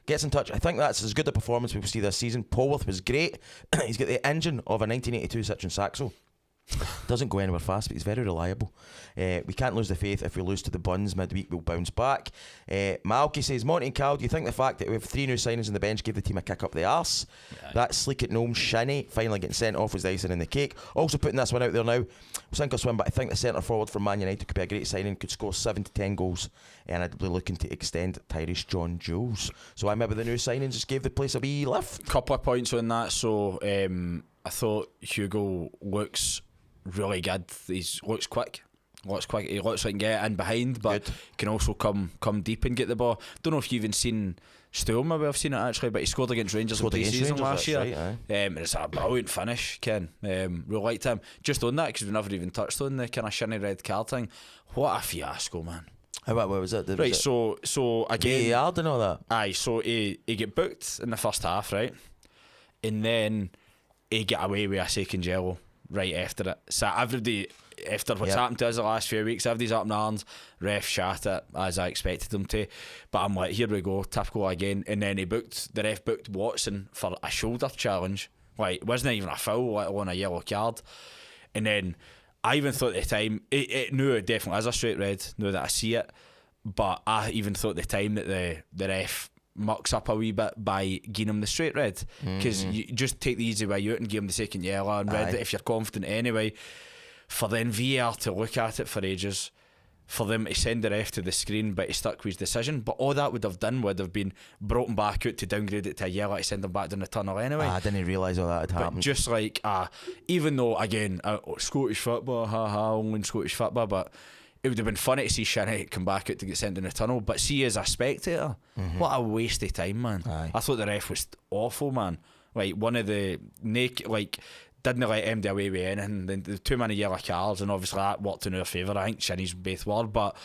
gets in touch. I think that's as good a performance we'll see this season. Polworth was great. He's got the engine of a 1982 Citroen Saxo. Doesn't go anywhere fast, but he's very reliable. We can't lose the faith. If we lose to the Buns midweek, we'll bounce back. Malky says, Monty and Cal, do you think the fact that we have 3 new signings on the bench gave the team a kick up the arse? That sleek at Gnome Shinny finally getting sent off was the icing in the cake. Also putting this one out there now, sink or swim, but I think the centre forward from Man United could be a great signing, could score 7 to 10 goals, and I'd be looking to extend Tyrese John Jules. So I maybe the new signings just gave the place a wee lift. Couple of points on that. So I thought Hugo looks really good. He looks quick, looks quick. He looks like he can get in behind, but Good. can also come deep and get the ball. Don't know if you've even seen Stool, maybe I've seen it actually, but he scored against Rangers in pre-season last year. Right, and it's a brilliant finish, Ken. Really liked him. Just on that, because we never even touched on the kind of shiny red card thing. What a fiasco, man. What was it? Right, so again, VAR and all that. Aye, so he get booked in the first half, right, and then he get away with a second yellow right after it. So everybody, after what's happened to us the last few weeks, everybody's up in arms. Ref shat it as I expected them to, but I'm like, here we go, typical again. And then the ref booked Watson for a shoulder challenge. Like, it wasn't even a foul, let alone a yellow card. And then I even thought at the time, it knew it definitely is a straight red, knew that I see it, but I even thought at the time that the ref mucks up a wee bit by giving him the straight red, because you just take the easy way out and give him the second yellow and red if you're confident anyway. For then VAR to look at it for ages, for them to send the ref to the screen but he stuck with his decision, but all that would have done would have been brought him back out to downgrade it to a yellow to send him back down the tunnel anyway. I didn't realise all that had happened. Just like even though again Scottish football, only Scottish football, but it would have been funny to see Shinny come back out to get sent in the tunnel. But see, as a spectator, what a waste of time, man. I thought the ref was awful, man. Like, one of the didn't let him do away with anything. The too many yellow cards, and obviously that worked in our favour. I think Shinny's both were, but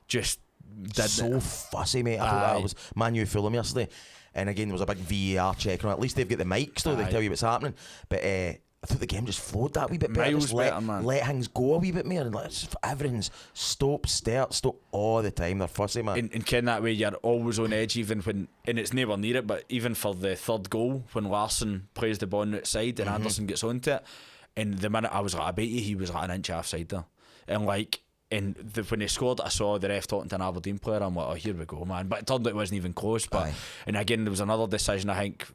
just didn't. So fussy, mate. I thought that was Man U Fulham yesterday, and again there was a big VAR check on it. At least they've got the mics, though. They tell you what's happening. But I thought the game just flowed that wee bit better. Miles just better, man. Let things go a wee bit more, and everything's stop, start all the time. They're fussy, man. And Ken, that way you're always on edge, even when, and it's nowhere near it, but even for the third goal, when Larsson plays the ball outside and Anderson gets onto it, and the minute I was like, I bet you he was like an inch offside there. And like, when he scored, I saw the ref talking to an Aberdeen player. I'm like, oh, here we go, man. But it turned out it wasn't even close. But and again, there was another decision, I think,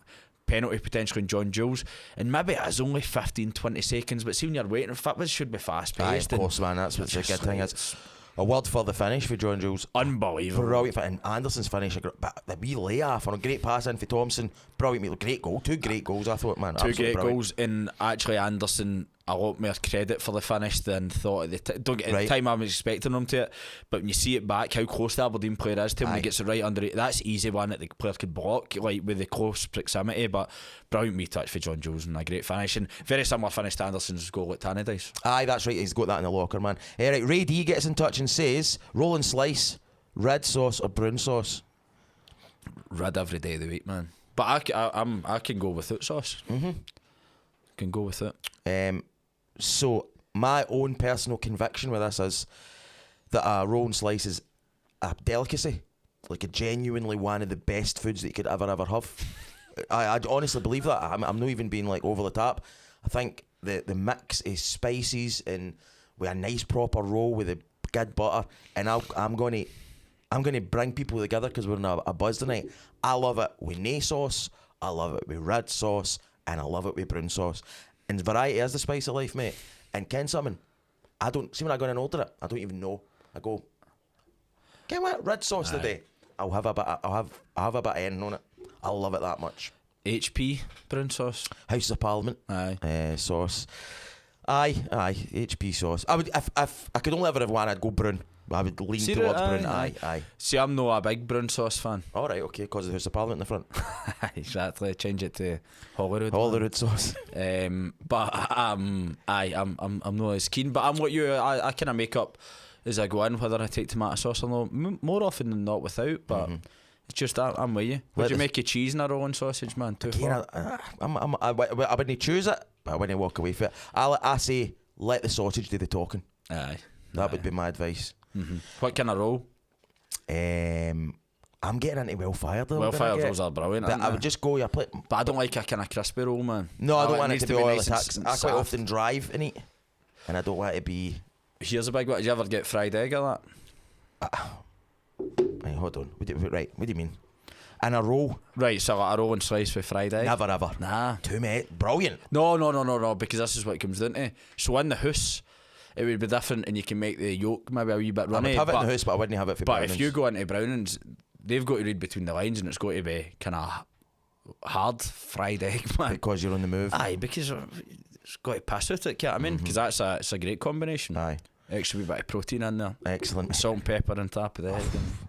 penalty potentially in John Jules, and maybe it is only 15-20 seconds, but see, when you're waiting, football should be fast paced. Of course, man, that's what's a good thing. It's a word for the finish for John Jules. Unbelievable. Brilliant. And Anderson's finish, but the wee layoff on a great pass in for Thompson. Brilliant. Great goal. Two great goals, I thought, man. Two great goals, and actually Anderson a lot more credit for the finish than thought at the don't get at the time I was expecting him to it, but when you see it back, how close the Aberdeen player is to him when he gets it right under it, that's easy one that the player could block, like with the close proximity. But brilliant wee touch for John Jules and a great finish, and very similar finish to Anderson's goal at Tannadice. Aye, that's right, he's got that in the locker, man. Right, Ray D gets in touch and says, roll and slice, red sauce or brown sauce? Red every day of the week, man. But I can go without sauce. Can go with it. So my own personal conviction with this is that a roll and slice is a delicacy, like a genuinely one of the best foods that you could ever have. I honestly believe that. I'm not even being like over the top. I think the mix is spices and with a nice proper roll with a good butter, and I'm going to bring people together because we're in a buzz tonight. I love it with no sauce, I love it with red sauce, and I love it with brown sauce. And variety is the spice of life, mate. And Ken something, I don't see when I go in and order it, I don't even know. I go, Ken what? Red sauce today. I'll have a bit of anything on it. I love it that much. HP brown sauce. House of Parliament. Sauce. Aye. HP sauce. I would if I could only ever have one, I'd go brown. I would lean towards brown. Aye. See, I'm not a big brown sauce fan. All right, okay, because of the House of Parliament in the front. Exactly. Change it to Holyrood sauce. But I'm not as keen. But I'm what you. I kind of make up as I go in whether I take tomato sauce or not. More often than not without. But it's just I'm with you. Would you make your cheese in a rolling sausage, man? I wouldn't choose it, but I wouldn't walk away from it. I say let the sausage do the talking. That would be my advice. What kind of roll? I'm getting into well-fired. Well-fired rolls are brilliant. But I would just go your plate. But I don't like a kind of crispy roll, man. No, I don't want it to be oily. Nice I quite often drive and eat, and I don't want it to be. Here's a big one. Did you ever get fried egg or that? Right, hold on. What do you mean? And a roll? Right, so like a roll and slice with fried egg? Never ever. Nah. Too mate. Brilliant. No, because this is what it comes down to. So in the house, it would be different, and you can make the yolk maybe a wee bit runny. I would have it in the house, but I wouldn't have it for But Brownings. if you go into Brownings, they've got to read between the lines, and it's got to be kind of hard fried egg, man. Because you're on the move. Aye, because it's got to pass with it, you know what I mean? Because it's a great combination. Aye. extra wee bit of protein in there. Excellent. Salt and pepper on top of the head.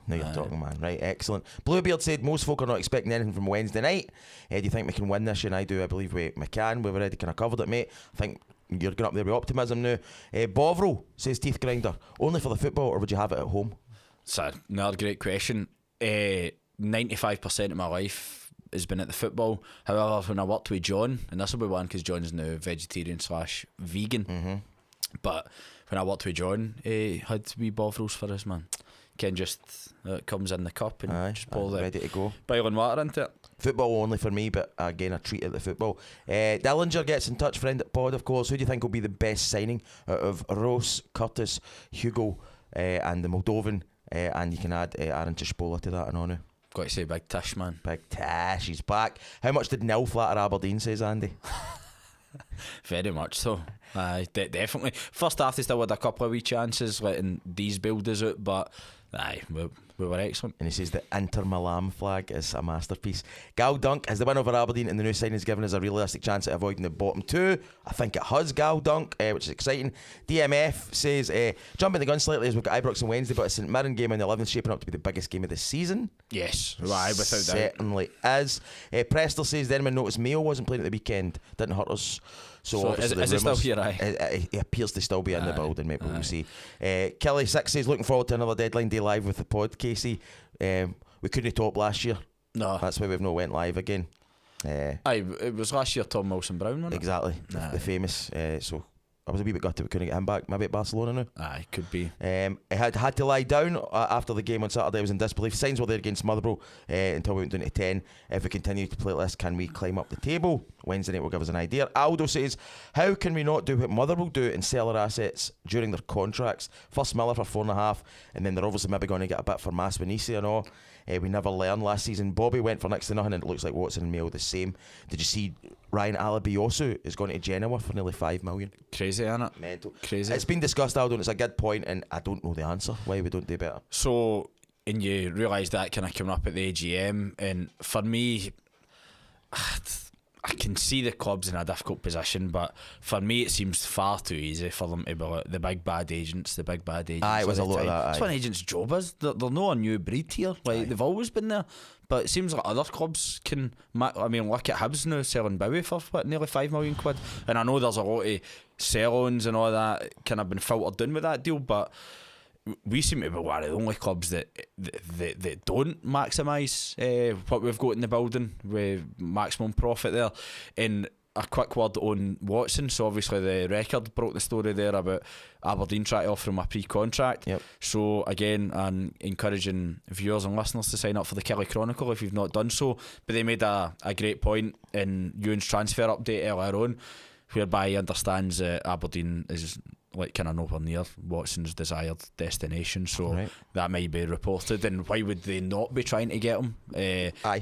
Now you're talking, man. Right, excellent. Bluebeard said most folk are not expecting anything from Wednesday night. Do you think we can win this year? And I do. I believe we can. We've already kind of covered it, mate. I think you're going up there with optimism now. Bovril says teeth grinder. Only for the football, or would you have it at home? It's another great question. 95% of my life has been at the football. However, when I worked with John, and this will be one because John's now vegetarian/vegan, but when I worked with John, he had wee bovrils for us, man. Ken just it comes in the cup and just pour the ready to go. Boiling water into it. Football only for me, but again, a treat at the football. Dillinger gets in touch, friend at Pod, of course. Who do you think will be the best signing out of Ross, Curtis, Hugo, and the Moldovan? And you can add Aaron Tishpola to that and on. Got to say Big Tish, man. Big Tish, he's back. How much did nil flatter Aberdeen, says Andy? Very much so. Definitely. First half they still had a couple of wee chances letting these builders out, but we were excellent. And he says the Inter Milan flag is a masterpiece. Gal Dunk, has the win over Aberdeen and the new signings given us a realistic chance at avoiding the bottom two? I think it has, Gal Dunk, which is exciting. DMF says, jumping the gun slightly as we've got Ibrox on Wednesday, but a St Mirren game on the 11th shaping up to be the biggest game of the season. Yes, right, without doubt. Certainly is. Prester says the enemy noticed Mayo wasn't playing at the weekend. Didn't hurt us. So is he still here? He appears to still be in the building, maybe we'll see. Kelly Sexay is looking forward to another deadline day live with the pod, Casey. We couldn't top last year. No. That's why we've not went live again. It was last year Tom Wilson-Brown, wasn't it? Exactly. The famous. So I was a wee bit gutted we couldn't get him back. Maybe at Barcelona now. Aye, could be. He had to lie down after the game on Saturday. I was in disbelief. Signs were there against Motherwell until we went down to 10. If we continue to play like this, can we climb up the table? Wednesday night will give us an idea. Aldo says, how can we not do what Motherwell do and sell our assets during their contracts? First Miller for 4.5, and then they're obviously maybe going to get a bit for Maspanisi and all. We never learned last season. Bobby went for next to nothing, and it looks like Watson and Mayo the same. Did you see Ryan Alabiosu is going to Genoa for nearly 5 million? Crazy, isn't it? Mental. Crazy. It's been discussed, Aldo, and it's a good point, and I don't know the answer why we don't do better. So, and you realise that kind of coming up at the AGM, and for me, I can see the clubs in a difficult position, but for me it seems far too easy for them to be like the big bad agents. Aye, it was a lot of that. That's what an agent's job is. They're not a new breed here. Like they've always been there, but it seems like other clubs can. I mean, look at Hibs now selling Bowie for what, nearly £5 million, and I know there's a lot of sell-ons and all that kind of been filtered down with that deal, but we seem to be one of the only clubs that don't maximise what we've got in the building with maximum profit there. And a quick word on Watson. So obviously the Record broke the story there about Aberdeen trying to offer him a pre-contract. Yep. So again, I'm encouraging viewers and listeners to sign up for the Kelly Chronicle if you've not done so. But they made a great point in Ewan's transfer update earlier on, whereby he understands that Aberdeen is like kind of nowhere near Watson's desired destination, so that might be reported. And why would they not be trying to get him?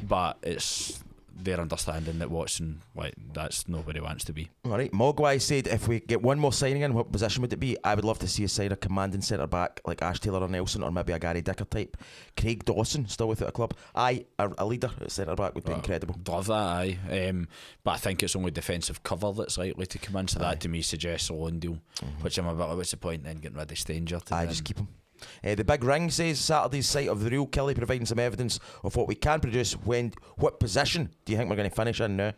But it's their understanding that Watson, like, that's not where he wants to be. Alright, Mogwai said if we get one more signing in, what position would it be? I would love to see us sign a commanding centre back like Ash Taylor or Nelson, or maybe a Gary Dicker type. Craig Dawson still without a club. A leader at centre back would be incredible. Love that, but I think it's only defensive cover that's likely to come in, so that to me suggests a loan deal, which I'm a bit like, what's the point then getting rid of Stanger? Just keep him. The Big Ring says Saturday's sight of the real Kelly providing some evidence of what we can produce. What position do you think we're going to finish in now?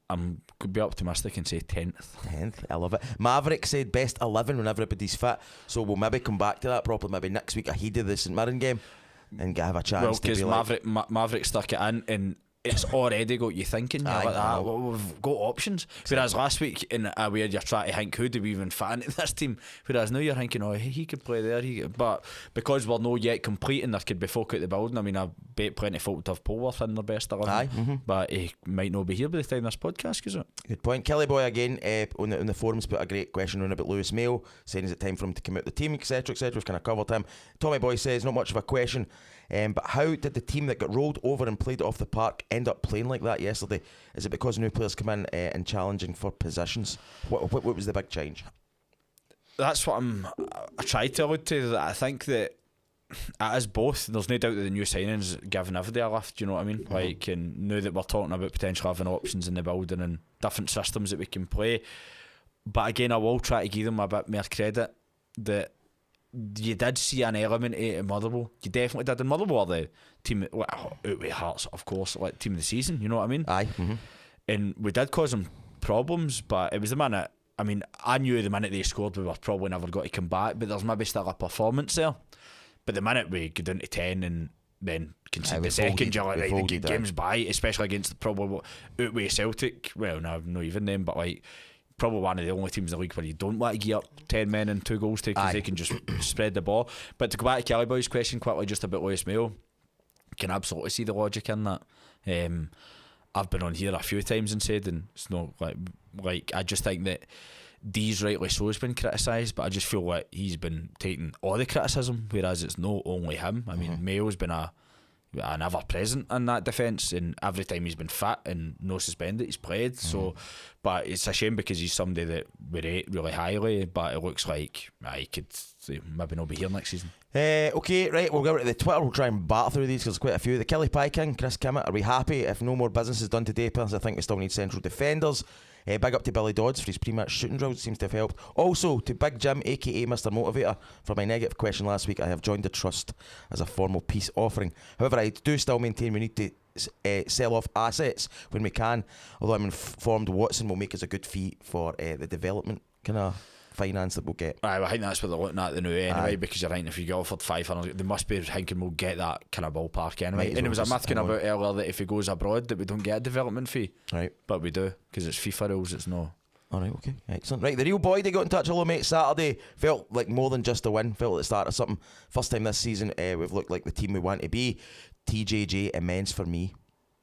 I'm could be optimistic and say 10th. 10th, I love it. Maverick said best 11 when everybody's fit, so we'll maybe come back to that properly maybe next week ahead of the St Mirren game and have a chance. Well, because Maverick stuck it in and it's already got you thinking. Like that. Well, we've got options. Whereas last week in a weird, you're trying to think, who do we even fan at this team? Whereas now you're thinking, he could play there. But because we're not yet complete and there could be folk out the building, I mean, I bet plenty of folk would have Polworth in their best 11. But he might not be here by the time this podcast goes out. Good point. Kelly Boy again on the forums put a great question on about Lewis Mayo, saying is it time for him to come out the team, etc, etc. We've kind of covered him. Tommy Boy says not much of a question, but how did the team that got rolled over and played off the park end up playing like that yesterday? Is it because new players come in and challenging for positions? What was the big change? That's what I tried to allude to, that I think that it is both. There's no doubt that the new signings giving everybody a lift, you know what I mean? Like, and now that we're talking about potentially having options in the building and different systems that we can play, But again, I will try to give them a bit more credit that you did see an element of it in Motherwell. You definitely did. In Motherwell, the team, out with Hearts, of course, like team of the season. You know what I mean? Aye. And we did cause them problems, but it was the minute. I mean, I knew the minute they scored, we were probably never going to come back. But there's maybe still a performance there. But the minute we go down to 10 and then concede the second, you're like, right, the game's by, especially against probably outweigh Celtic. Well, no, not even them, but like probably one of the only teams in the league where you don't want to gear up 10 men and 2 goals to, because they can just spread the ball. But to go back to Kelly Boy's question quickly, just about Lewis Mayo, can absolutely see the logic in that. I've been on here a few times and said, and it's not like I just think that D's rightly so has been criticised, but I just feel like he's been taking all the criticism, whereas it's not only him. I mean, Mayo's been an ever present in that defence, and every time he's been fit and no suspended, he's played. So, but it's a shame because he's somebody that we rate really highly, but it looks like he could maybe not be here next season. Okay, right, we'll go to the Twitter. We'll try and battle through these because there's quite a few. The Kelly Pie King, Chris Kimmett, are we happy if no more business is done today? Plus, I think we still need central defenders. Big up to Billy Dodds for his pre-match shooting drills, seems to have helped. Also to Big Jim, aka Mr Motivator, for my negative question last week. I have joined the trust as a formal peace offering. However, I do still maintain we need to sell off assets when we can, although I'm informed Watson will make us a good fee for the development kind of finance that we'll get. I think that's what they're looking at the new anyway, because you're right, if you get offered 500, they must be thinking we'll get that kind of ballpark anyway. And it was a myth kind of about earlier that if he goes abroad that we don't get a development fee, right? But we do, because it's FIFA rules. It's no. Alright, okay, excellent. Right, the real boy, they got in touch. Hello mate, Saturday felt like more than just a win, felt like the start of something. First time this season we've looked like the team we want to be. TJJ immense for me.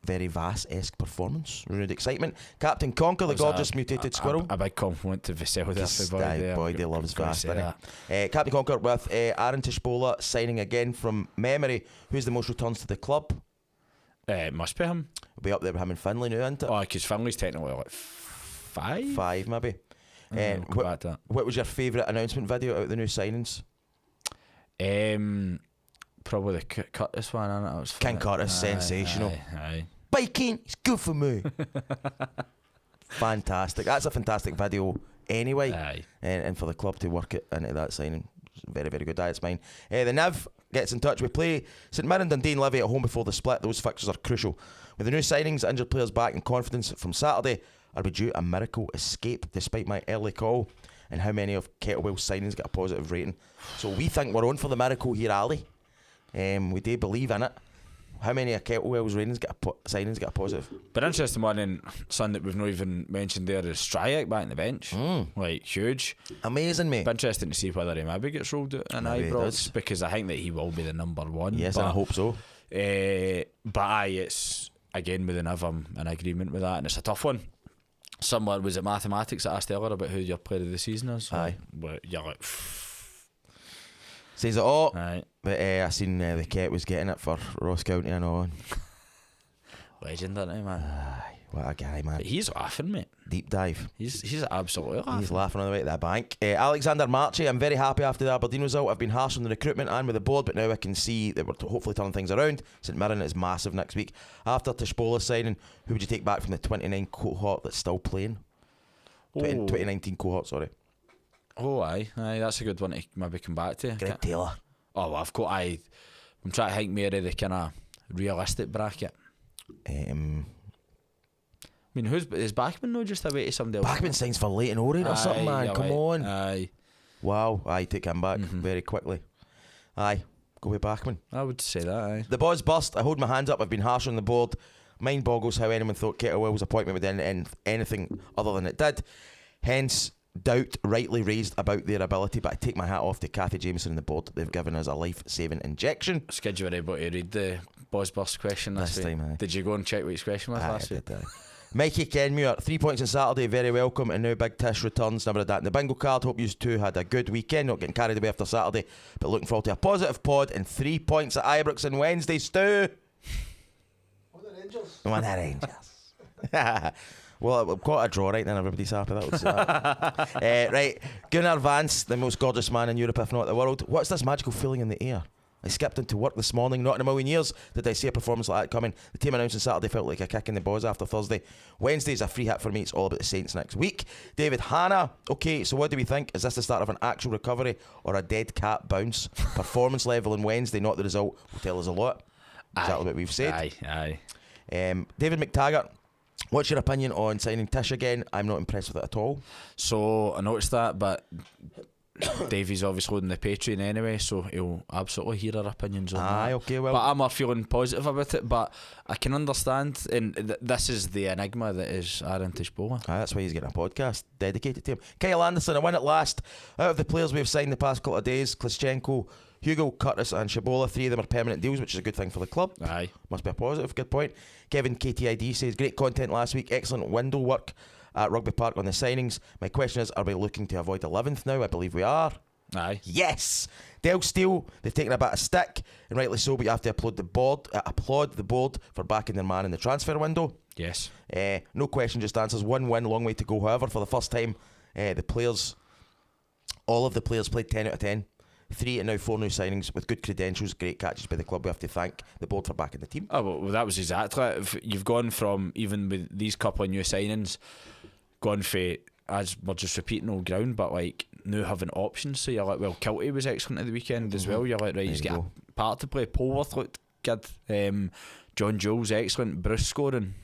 Very Vass-esque performance. Renewed excitement. Captain Conker, the gorgeous mutated squirrel. A big compliment to Vassell there. Boy, they loves Vass, doesn't he? Captain Conker with Aaron Tishbola signing again from memory. Who's the most returns to the club? It must be him. We'll be up there with him and Finlay now, isn't it? Oh, because Finlay's technically like 5? 5 maybe. What was your favourite announcement video out of the new signings? Probably the Curtis one, isn't it? It was King Curtis, sensational. Aye. Biking, it's good for me. Fantastic. That's a fantastic video anyway. Aye. And for the club to work it into that signing, very, very good. That's mine. The Nav gets in touch. We play St Mirren, Dundee and Livy at home before the split. Those fixtures are crucial. With the new signings, injured players back and confidence from Saturday, are we due a miracle escape despite my early call? And how many of Kettlewell's signings get a positive rating? So we think we're on for the miracle here, Ali. We do believe in it. How many of Kettlewell's signings get a positive? But interesting one, and something that we've not even mentioned there is Stryjek back on the bench. Like, huge. Amazing, mate. But interesting to see whether he maybe gets rolled out in Ibrox, because I think that he will be the number one. Yes, and I hope so. But it's, again, with the Niv, I'm in agreement with that, and it's a tough one. Someone, was it mathematics that asked earlier about who your player of the season is? Aye. But you're like, says it all. Aye. But I seen the Ket was getting it for Ross County and all. Legend, isn't he, man? Aye, what a guy, man. He's laughing, mate. Deep dive. He's absolutely laughing. He's laughing on the way to that bank. Alexander Marchi, I'm very happy after the Aberdeen result. I've been harsh on the recruitment and with the board, but now I can see that we're hopefully turning things around. St Mirren is massive next week. After Tishbola signing, who would you take back from the 29 cohort that's still playing? 2019 cohort, sorry. Oh, aye, that's a good one to maybe come back to. Greg Taylor. Oh, well, I'm trying to think more of the kind of realistic bracket. I mean, is Bachman not just away to somebody else? Bachman signs for Leighton Orient or something, man. Come on. Aye. Wow. Aye, take him back very quickly. Aye, go with Bachman. I would say that, aye. The buzz burst. I hold my hands up. I've been harsh on the board. Mind boggles how anyone thought Kettlewell's appointment would end anything other than it did. Hence, doubt rightly raised about their ability, but I take my hat off to Cathy Jameson and the board. They've given us a life-saving injection. Skid, you were able to read the buzz burst question this week. time, aye. Did you go and check what his question was last week? Mikey Kenmuir, 3 points on Saturday, very welcome, and now Big Tish returns. Never had that in the bingo card. Hope you two had a good weekend, not getting carried away after Saturday, but looking forward to a positive pod and 3 points at Ibrox on Wednesday. Stu. One of the Rangers. Well, we've got a draw right then, everybody's happy. That was right. Gunnar Vance, the most gorgeous man in Europe, if not the world. What's this magical feeling in the air? I skipped into work this morning. Not in a million years did I see a performance like that coming. The team announced on Saturday felt like a kick in the balls after Thursday. Wednesday's a free hit for me. It's all about the Saints next week. David Hanna. Okay, so what do we think? Is this the start of an actual recovery or a dead cat bounce? Performance level on Wednesday, not the result, will tell us a lot. Exactly what we've said. Aye. David McTaggart. What's your opinion on signing Tish again? I'm not impressed with it at all. So I noticed that, but Davey's obviously loading the Patreon anyway, so he'll absolutely hear our opinions on that. Okay, well. But I'm more feeling positive about it, but I can understand, and this is the enigma that is Aaron Tish-Bola. That's why he's getting a podcast dedicated to him. Kyle Anderson, a win at last. Out of the players we've signed the past couple of days, Klischenko, Hugo, Curtis and Shabola, 3 of them are permanent deals, which is a good thing for the club. Aye. Must be a positive, good point. Kevin KTID says, great content last week, excellent window work at Rugby Park on the signings. My question is, are we looking to avoid 11th now? I believe we are. Aye. Yes! Del Steele, they've taken a bit of stick, and rightly so, but you have to applaud the board for backing their man in the transfer window. Yes. No question, just answers. 1 win, long way to go. However, for the first time, all of the players played 10 out of 10. 3 and now 4 new signings with good credentials, great catches by the club. We have to thank the board for backing the team. Oh, well, that was exactly it. If you've gone from, even with these couple of new signings, gone for, as we're just repeating old ground, but like now having options. So you're like, well, Kilty was excellent at the weekend as well. You're like, right, he's got a part to play. Polworth looked good. John Jules excellent. Bruce scoring.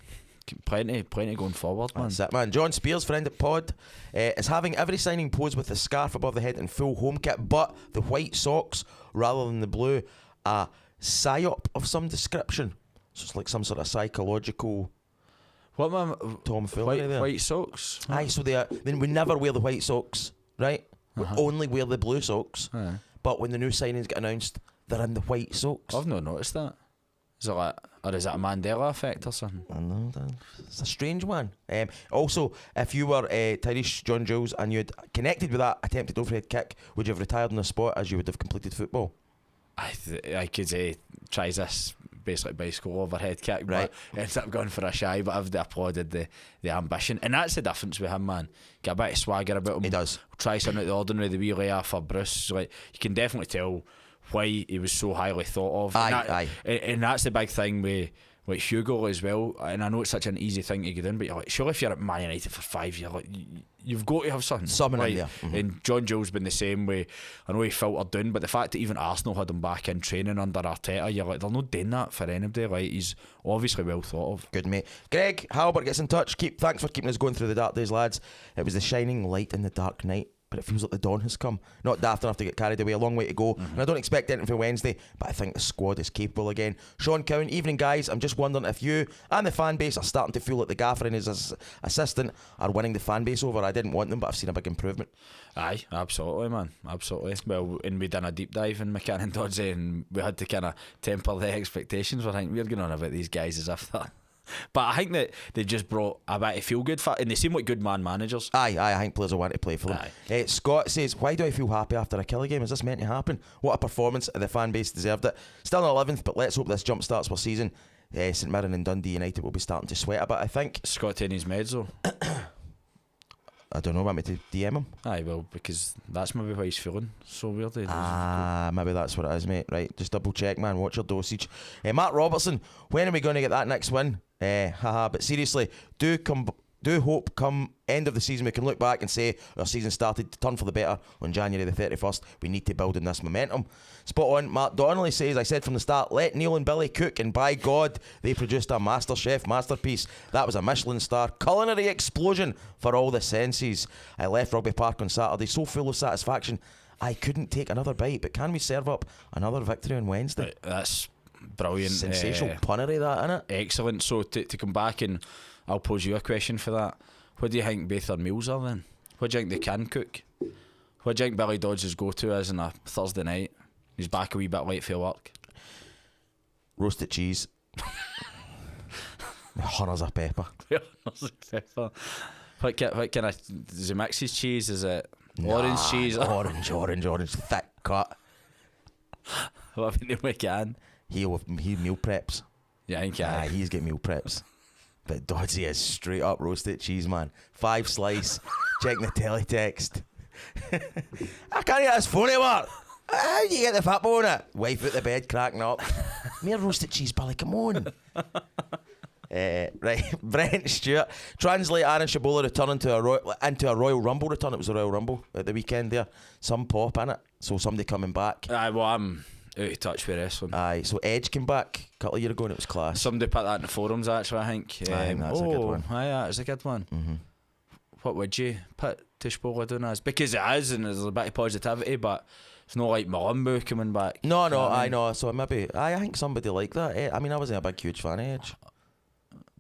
Plenty going forward, man. That's it, man. John Spears, friend at Pod, is having every signing posed with the scarf above the head and full home kit, but the white socks rather than the blue. A psyop of some description. So it's like some sort of psychological. What, man? Tomfoolery there. White socks. Aye, so then we never wear the white socks, right? We only wear the blue socks. But when the new signings get announced, they're in the white socks. I've not noticed that. Is it like, or is it a Mandela effect or something? I know, it's a strange one. Also, if you were Tyrese John Jules and you'd connected with that attempted overhead kick, would you have retired on the spot as you would have completed football? I could try this basically bicycle overhead kick, right? But ends up going for a shy. But I've applauded the ambition, and that's the difference with him, man. Get a bit of swagger about him. He does. Try something out of the ordinary. The wee layer for Bruce, like you can definitely tell why he was so highly thought of. Aye. And that's the big thing with Hugo as well. And I know it's such an easy thing to get in, but you're like, surely if you're at Man United for 5 years, like, you've got to have something in there. And John Jules been the same way. I know he filtered down, but the fact that even Arsenal had him back in training under Arteta, you're like, they're not doing that for anybody. Like, he's obviously well thought of. Good, mate. Greg Halbert gets in touch. Thanks for keeping us going through the dark days, lads. It was the shining light in the dark night, but it feels like the dawn has come. Not daft enough to get carried away, a long way to go. And I don't expect anything for Wednesday, but I think the squad is capable again. Sean Cowan, evening guys. I'm just wondering if you and the fan base are starting to feel like the gaffer and his assistant are winning the fan base over. I didn't want them, but I've seen a big improvement. Aye, absolutely, man, absolutely. Well, and we done a deep dive in McCann and Dodds, and we had to kind of temper the expectations. I think we're going on about these guys as if that. But I think that they just brought a bit of feel good for, and they seem like good man managers. Aye, I think players will want to play for them. Scott says, why do I feel happy after a killer game? Is this meant to happen? What a performance. The fan base deserved it. Still in 11th, but let's hope this jump starts for season. St Mirren and Dundee United will be starting to sweat a bit, I think. Scott taking his meds though. I don't know, want me to DM him? Aye, well, because that's maybe why he's feeling so weird. Maybe that's what it is, mate. Right, just double check, man. Watch your dosage. Matt Robertson, when are we going to get that next win? But seriously, do hope come end of the season we can look back and say our season started to turn for the better on January the 31st. We need to build on this momentum. Spot on. Matt Donnelly says, I said from the start, let Neil and Billy cook, and by God, they produced a MasterChef masterpiece. That was a Michelin star culinary explosion for all the senses. I left Rugby Park on Saturday so full of satisfaction I couldn't take another bite, but can we serve up another victory on Wednesday? Right, that's brilliant. Sensational punnery, that, innit? Excellent. So to come back, and I'll pose you a question for that. What do you think both their meals are then? What do you think they can cook? What do you think Billy Dodds' go-to is on a Thursday night? He's back a wee bit late for work. Roasted cheese. Hunters of pepper. What kind of, does he mix his cheese? Is it orange cheese? Orange, thick cut. What about Neil McCann? He meal preps. Yeah, I think he's got meal preps. But Doddsy is straight up roasted cheese, man. 5 slice. Checking the teletext. I can't get this phone anymore. How do you get the fat bone it? Wife at the bed cracking up. Mere roasted cheese, Billy, come on. Right, Brent Stewart. Translate Aaron Shabola returning into a Royal Rumble return. It was a Royal Rumble at the weekend there. Some pop in it. So somebody coming back. Aye, well, I'm out of touch with wrestling. Aye, so Edge came back a couple of years ago and it was class. Somebody put that in the forums actually, I think. That's a good one. Aye, that is a good one. Mm-hmm. What would you put Tishbola doing as? Because it is, and there's a bit of positivity, but it's not like Malumbu coming back. No, I know. So maybe, I think somebody like that. I mean, I wasn't a big, huge fan of Edge.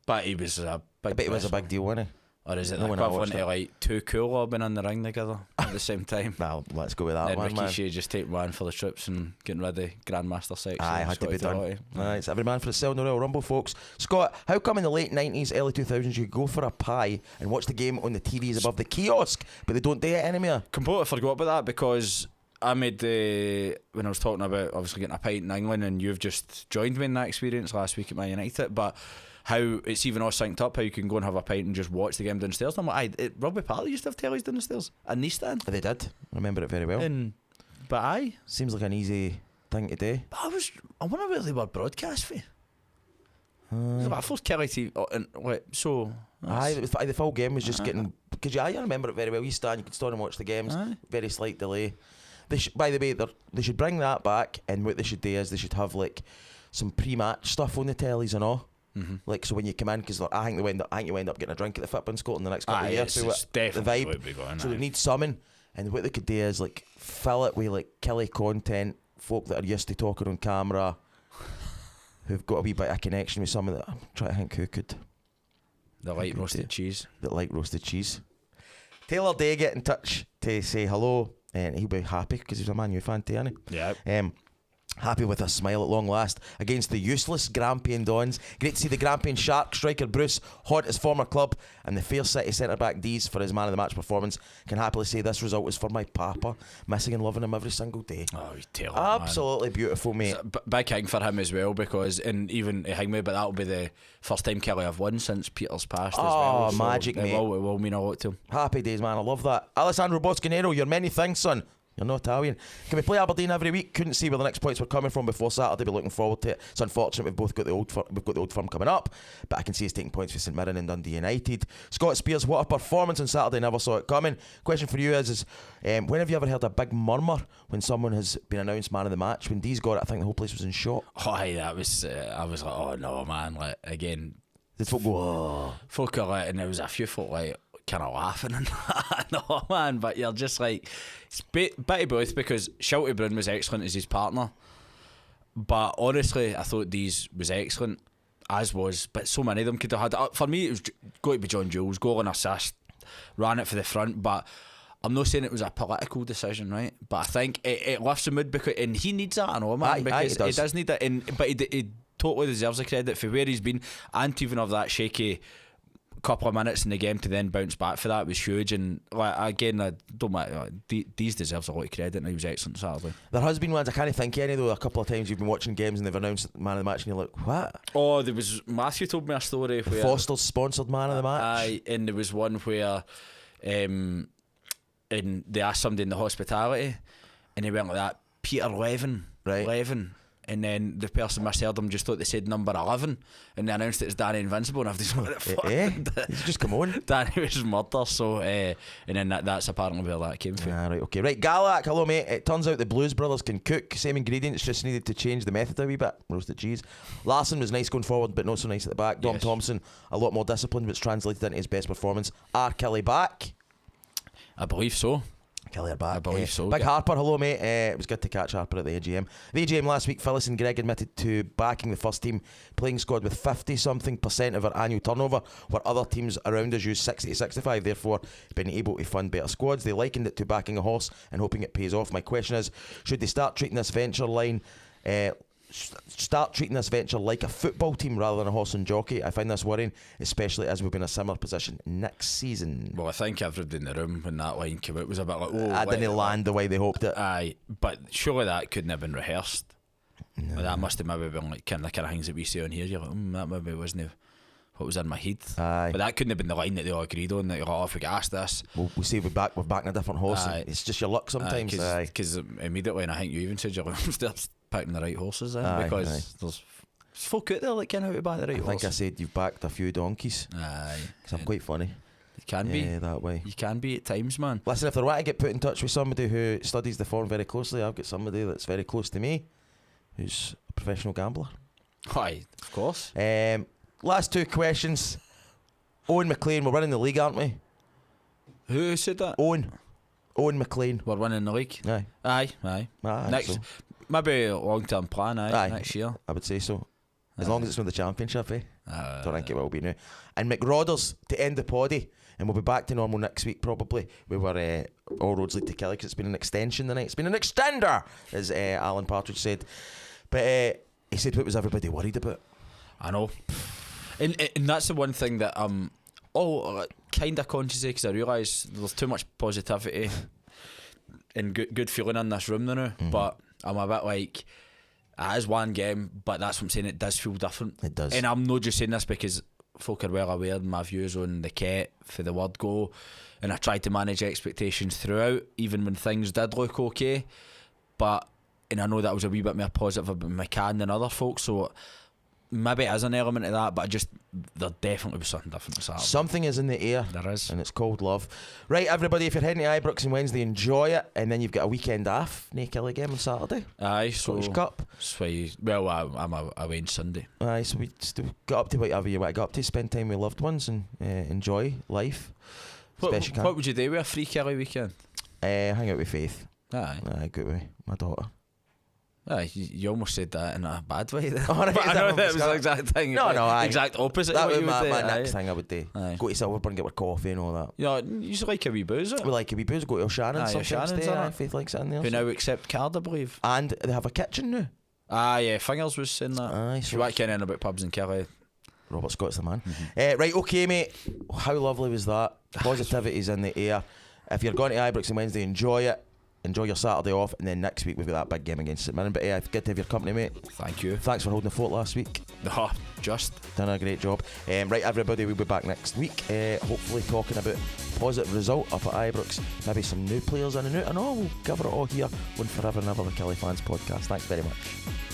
But he was a big I bet it was a big deal, wasn't he? Or is it No the one I equivalent watched of like two cool being in the ring together at the same time? Well, let's go with that Then one, man. Rikishi just take one for the troops and getting rid of Grandmaster Sexay. Aye, had to be done. Authority. Aye, it's every man for himself in the Royal Rumble, folks. Scott, how come in the late 90s, early 2000s you could go for a pie and watch the game on the TVs above the kiosk, but they don't do it anymore? Completely forgot about that because I made when I was talking about obviously getting a pint in England, and you've just joined me in that experience last week at Man United, but how it's even all synced up, how you can go and have a pint and just watch the game downstairs. And I'm like, Rugby Parlour used to have tellies downstairs and these stand. They did. I remember it very well. But aye, seems like an easy thing to do. But I wonder where they were broadcast for. It was like first telly TV, and like, so. Aye, the full game was just getting, because I remember it very well. You could stand and watch the games. Aye. Very slight delay. By the way, they should bring that back, and what they should do is they should have like some pre-match stuff on the tellies and all. Mm-hmm. Like, so when you come in, because I think you end up getting a drink at the Football School in the next couple of years. So it's definitely the vibe. Going, so they need summon, and what they could do is like fill it with like killy content, folk that are used to talking on camera, who've got a wee bit of connection with some of that. I'm trying to think who could. The light roasted cheese. That like roasted cheese. Taylor Day get in touch to say hello, and he'll be happy because he's a Man U fan too, isn't he? Yeah. Happy with a smile at long last against the useless Grampian Dons. Great to see the Grampian Shark striker Bruce haunt his former club, and the Fair City centre-back Dees for his man of the match performance. Can happily say this result was for my papa, missing and loving him every single day. Oh, Taylor, absolutely beautiful, mate. Big hang for him as well, because, and even hang me, but that'll be the first time Kelly have won since Peter's passed as well. Oh, magic, mate. It will mean a lot to him. Happy days, man. I love that. Alessandro Boscanero, you're many things, son. You're not Italian. Can we play Aberdeen every week? Couldn't see where the next points were coming from before Saturday, but looking forward to it. It's unfortunate we've got the old firm coming up, but I can see us taking points for St Mirren and Dundee United. Scott Spears, what a performance on Saturday, never saw it coming. Question for you is when have you ever heard a big murmur when someone has been announced man of the match? When Dee's got it, I think the whole place was in shock. Oh, aye, that was, I was like, oh no, man, like, again. Did folk go, oh. Folk are like, and there was a few folk like, kind of laughing and that. No, man, but you're just like, it's bit of both, because Shelty Brown was excellent as his partner, but honestly I thought Dees was excellent, as was, but so many of them could have had. For me, it was got to be John Jules, goal and assist, ran it for the front, but I'm not saying it was a political decision, right? But I think it lifts the mood, because, and he needs that, I know, man, because he does need it, but he totally deserves the credit for where he's been, and to even have that shaky couple of minutes in the game to then bounce back for that was huge. And like, again, I don't matter, Dees deserves a lot of credit, and he was excellent Saturday. There has been ones, I can't think any though, a couple of times you've been watching games and they've announced man of the match and you're like, what? Oh, there was, Matthew told me a story where Foster's sponsored man of the match. Aye, and there was one where and they asked somebody in the hospitality and he went like that, Peter Levin, right? Levin. And then the person misheard him, just thought they said number 11, and they announced it as Danny Invincible, and I've just what the fuck? He's just come on. Danny was murder, so and then that's apparently where that came from. Right, okay. Right, Galak, hello mate. It turns out the Blues Brothers can cook. Same ingredients, just needed to change the method a wee bit. Roasted cheese. Larson was nice going forward, but not so nice at the back. Dom Thompson, a lot more disciplined, which translated into his best performance. R. Kelly back? I believe so. Kelly are back. I believe so. Big Harper, hello mate. It was good to catch Harper at the AGM. The AGM last week, Phyllis and Greg admitted to backing the first team playing squad with 50-something% of our annual turnover, where other teams around us use 60 to 65, therefore being able to fund better squads. They likened it to backing a horse and hoping it pays off. My question is, should they start treating this venture like a football team rather than a horse and jockey? I find this worrying, especially as we've been in a similar position next season. Well, I think everybody in the room when that line came out was a bit like, oh, I didn't land the way they hoped it. Aye, but surely that couldn't have been rehearsed. No. That must have maybe been like kind of things that we see on here. You're like, that maybe wasn't what was in my head. Aye. But that couldn't have been the line that they all agreed on. That you're like, oh, if we get asked this, we say we're back in a different horse. Aye. It's just your luck sometimes. Because immediately, and I think you even said you're picking the right horses then, because there's folk out there that can how to buy the right horse. I think I said you've backed a few donkeys. Aye. Because I'm quite funny. You can be. That way. You can be at times, man. Listen, if they want to get put in touch with somebody who studies the form very closely, I've got somebody that's very close to me who's a professional gambler. Aye, of course. Last two questions. Owen McLean, we're winning the league, aren't we? Who said that? Owen McLean. We're winning the league. Aye. Aye. Next, so. Maybe a long-term plan, next year. I would say so. As long as it's not the championship, don't think it will be now. And McRodders to end the poddy, and we'll be back to normal next week probably. We were all roads lead to Kelly because it's been an extension tonight. It's been an extender, as Alan Partridge said. But he said, what was everybody worried about? I know. And that's the one thing that I'm kind of conscious of, because I realise there's too much positivity and good feeling in this room now. But I'm a bit like, it is one game, but that's what I'm saying, it does feel different. It does. And I'm not just saying this because folk are well aware of my views on the Ket for the word go, and I tried to manage expectations throughout, even when things did look okay. And I know that was a wee bit more positive about McCann than other folks, so maybe it is an element of that, but there definitely was something different this Saturday. Something is in the air. There is. And it's called love. Right, everybody, if you're heading to Ibrox on Wednesday, enjoy it. And then you've got a weekend off, Nick Kelly game on Saturday. Aye, Scottish Cup. Well, I'm away on Sunday. Aye, so we still got up to whatever you want to go up to, spend time with loved ones and enjoy life. What would you do with a free Kelly weekend? Hang out with Faith. Aye, go with my daughter. Aye, you almost said that in a bad way there. Oh, right, but I know that was the exact thing. No, aye. Exact opposite. That was my next thing I would do. Aye. Go to Silverburn, get our coffee and all that. Yeah, you just like a wee booze. We like a wee booze. Go to O'Shannon's sometimes. Faith likes it in there. Who now accept card, I believe. And they have a kitchen now. Yeah, Fingers was saying that. Aye, so what can about pubs in Kelly? Robert Scott's the man. Right, okay, mate. How lovely was that? Positivity's in the air. If you're going to Ibrox on Wednesday, enjoy it. Enjoy your Saturday off, and then next week we've got that big game against St Mirren. But good to have your company, mate. Thank you. Thanks for holding the fort last week. Done a great job. Right, everybody, we'll be back next week. Hopefully talking about positive result up at Ibrox. Maybe some new players in and out and all. We'll cover it all here on Forever and Ever, the Kelly Fans podcast. Thanks very much.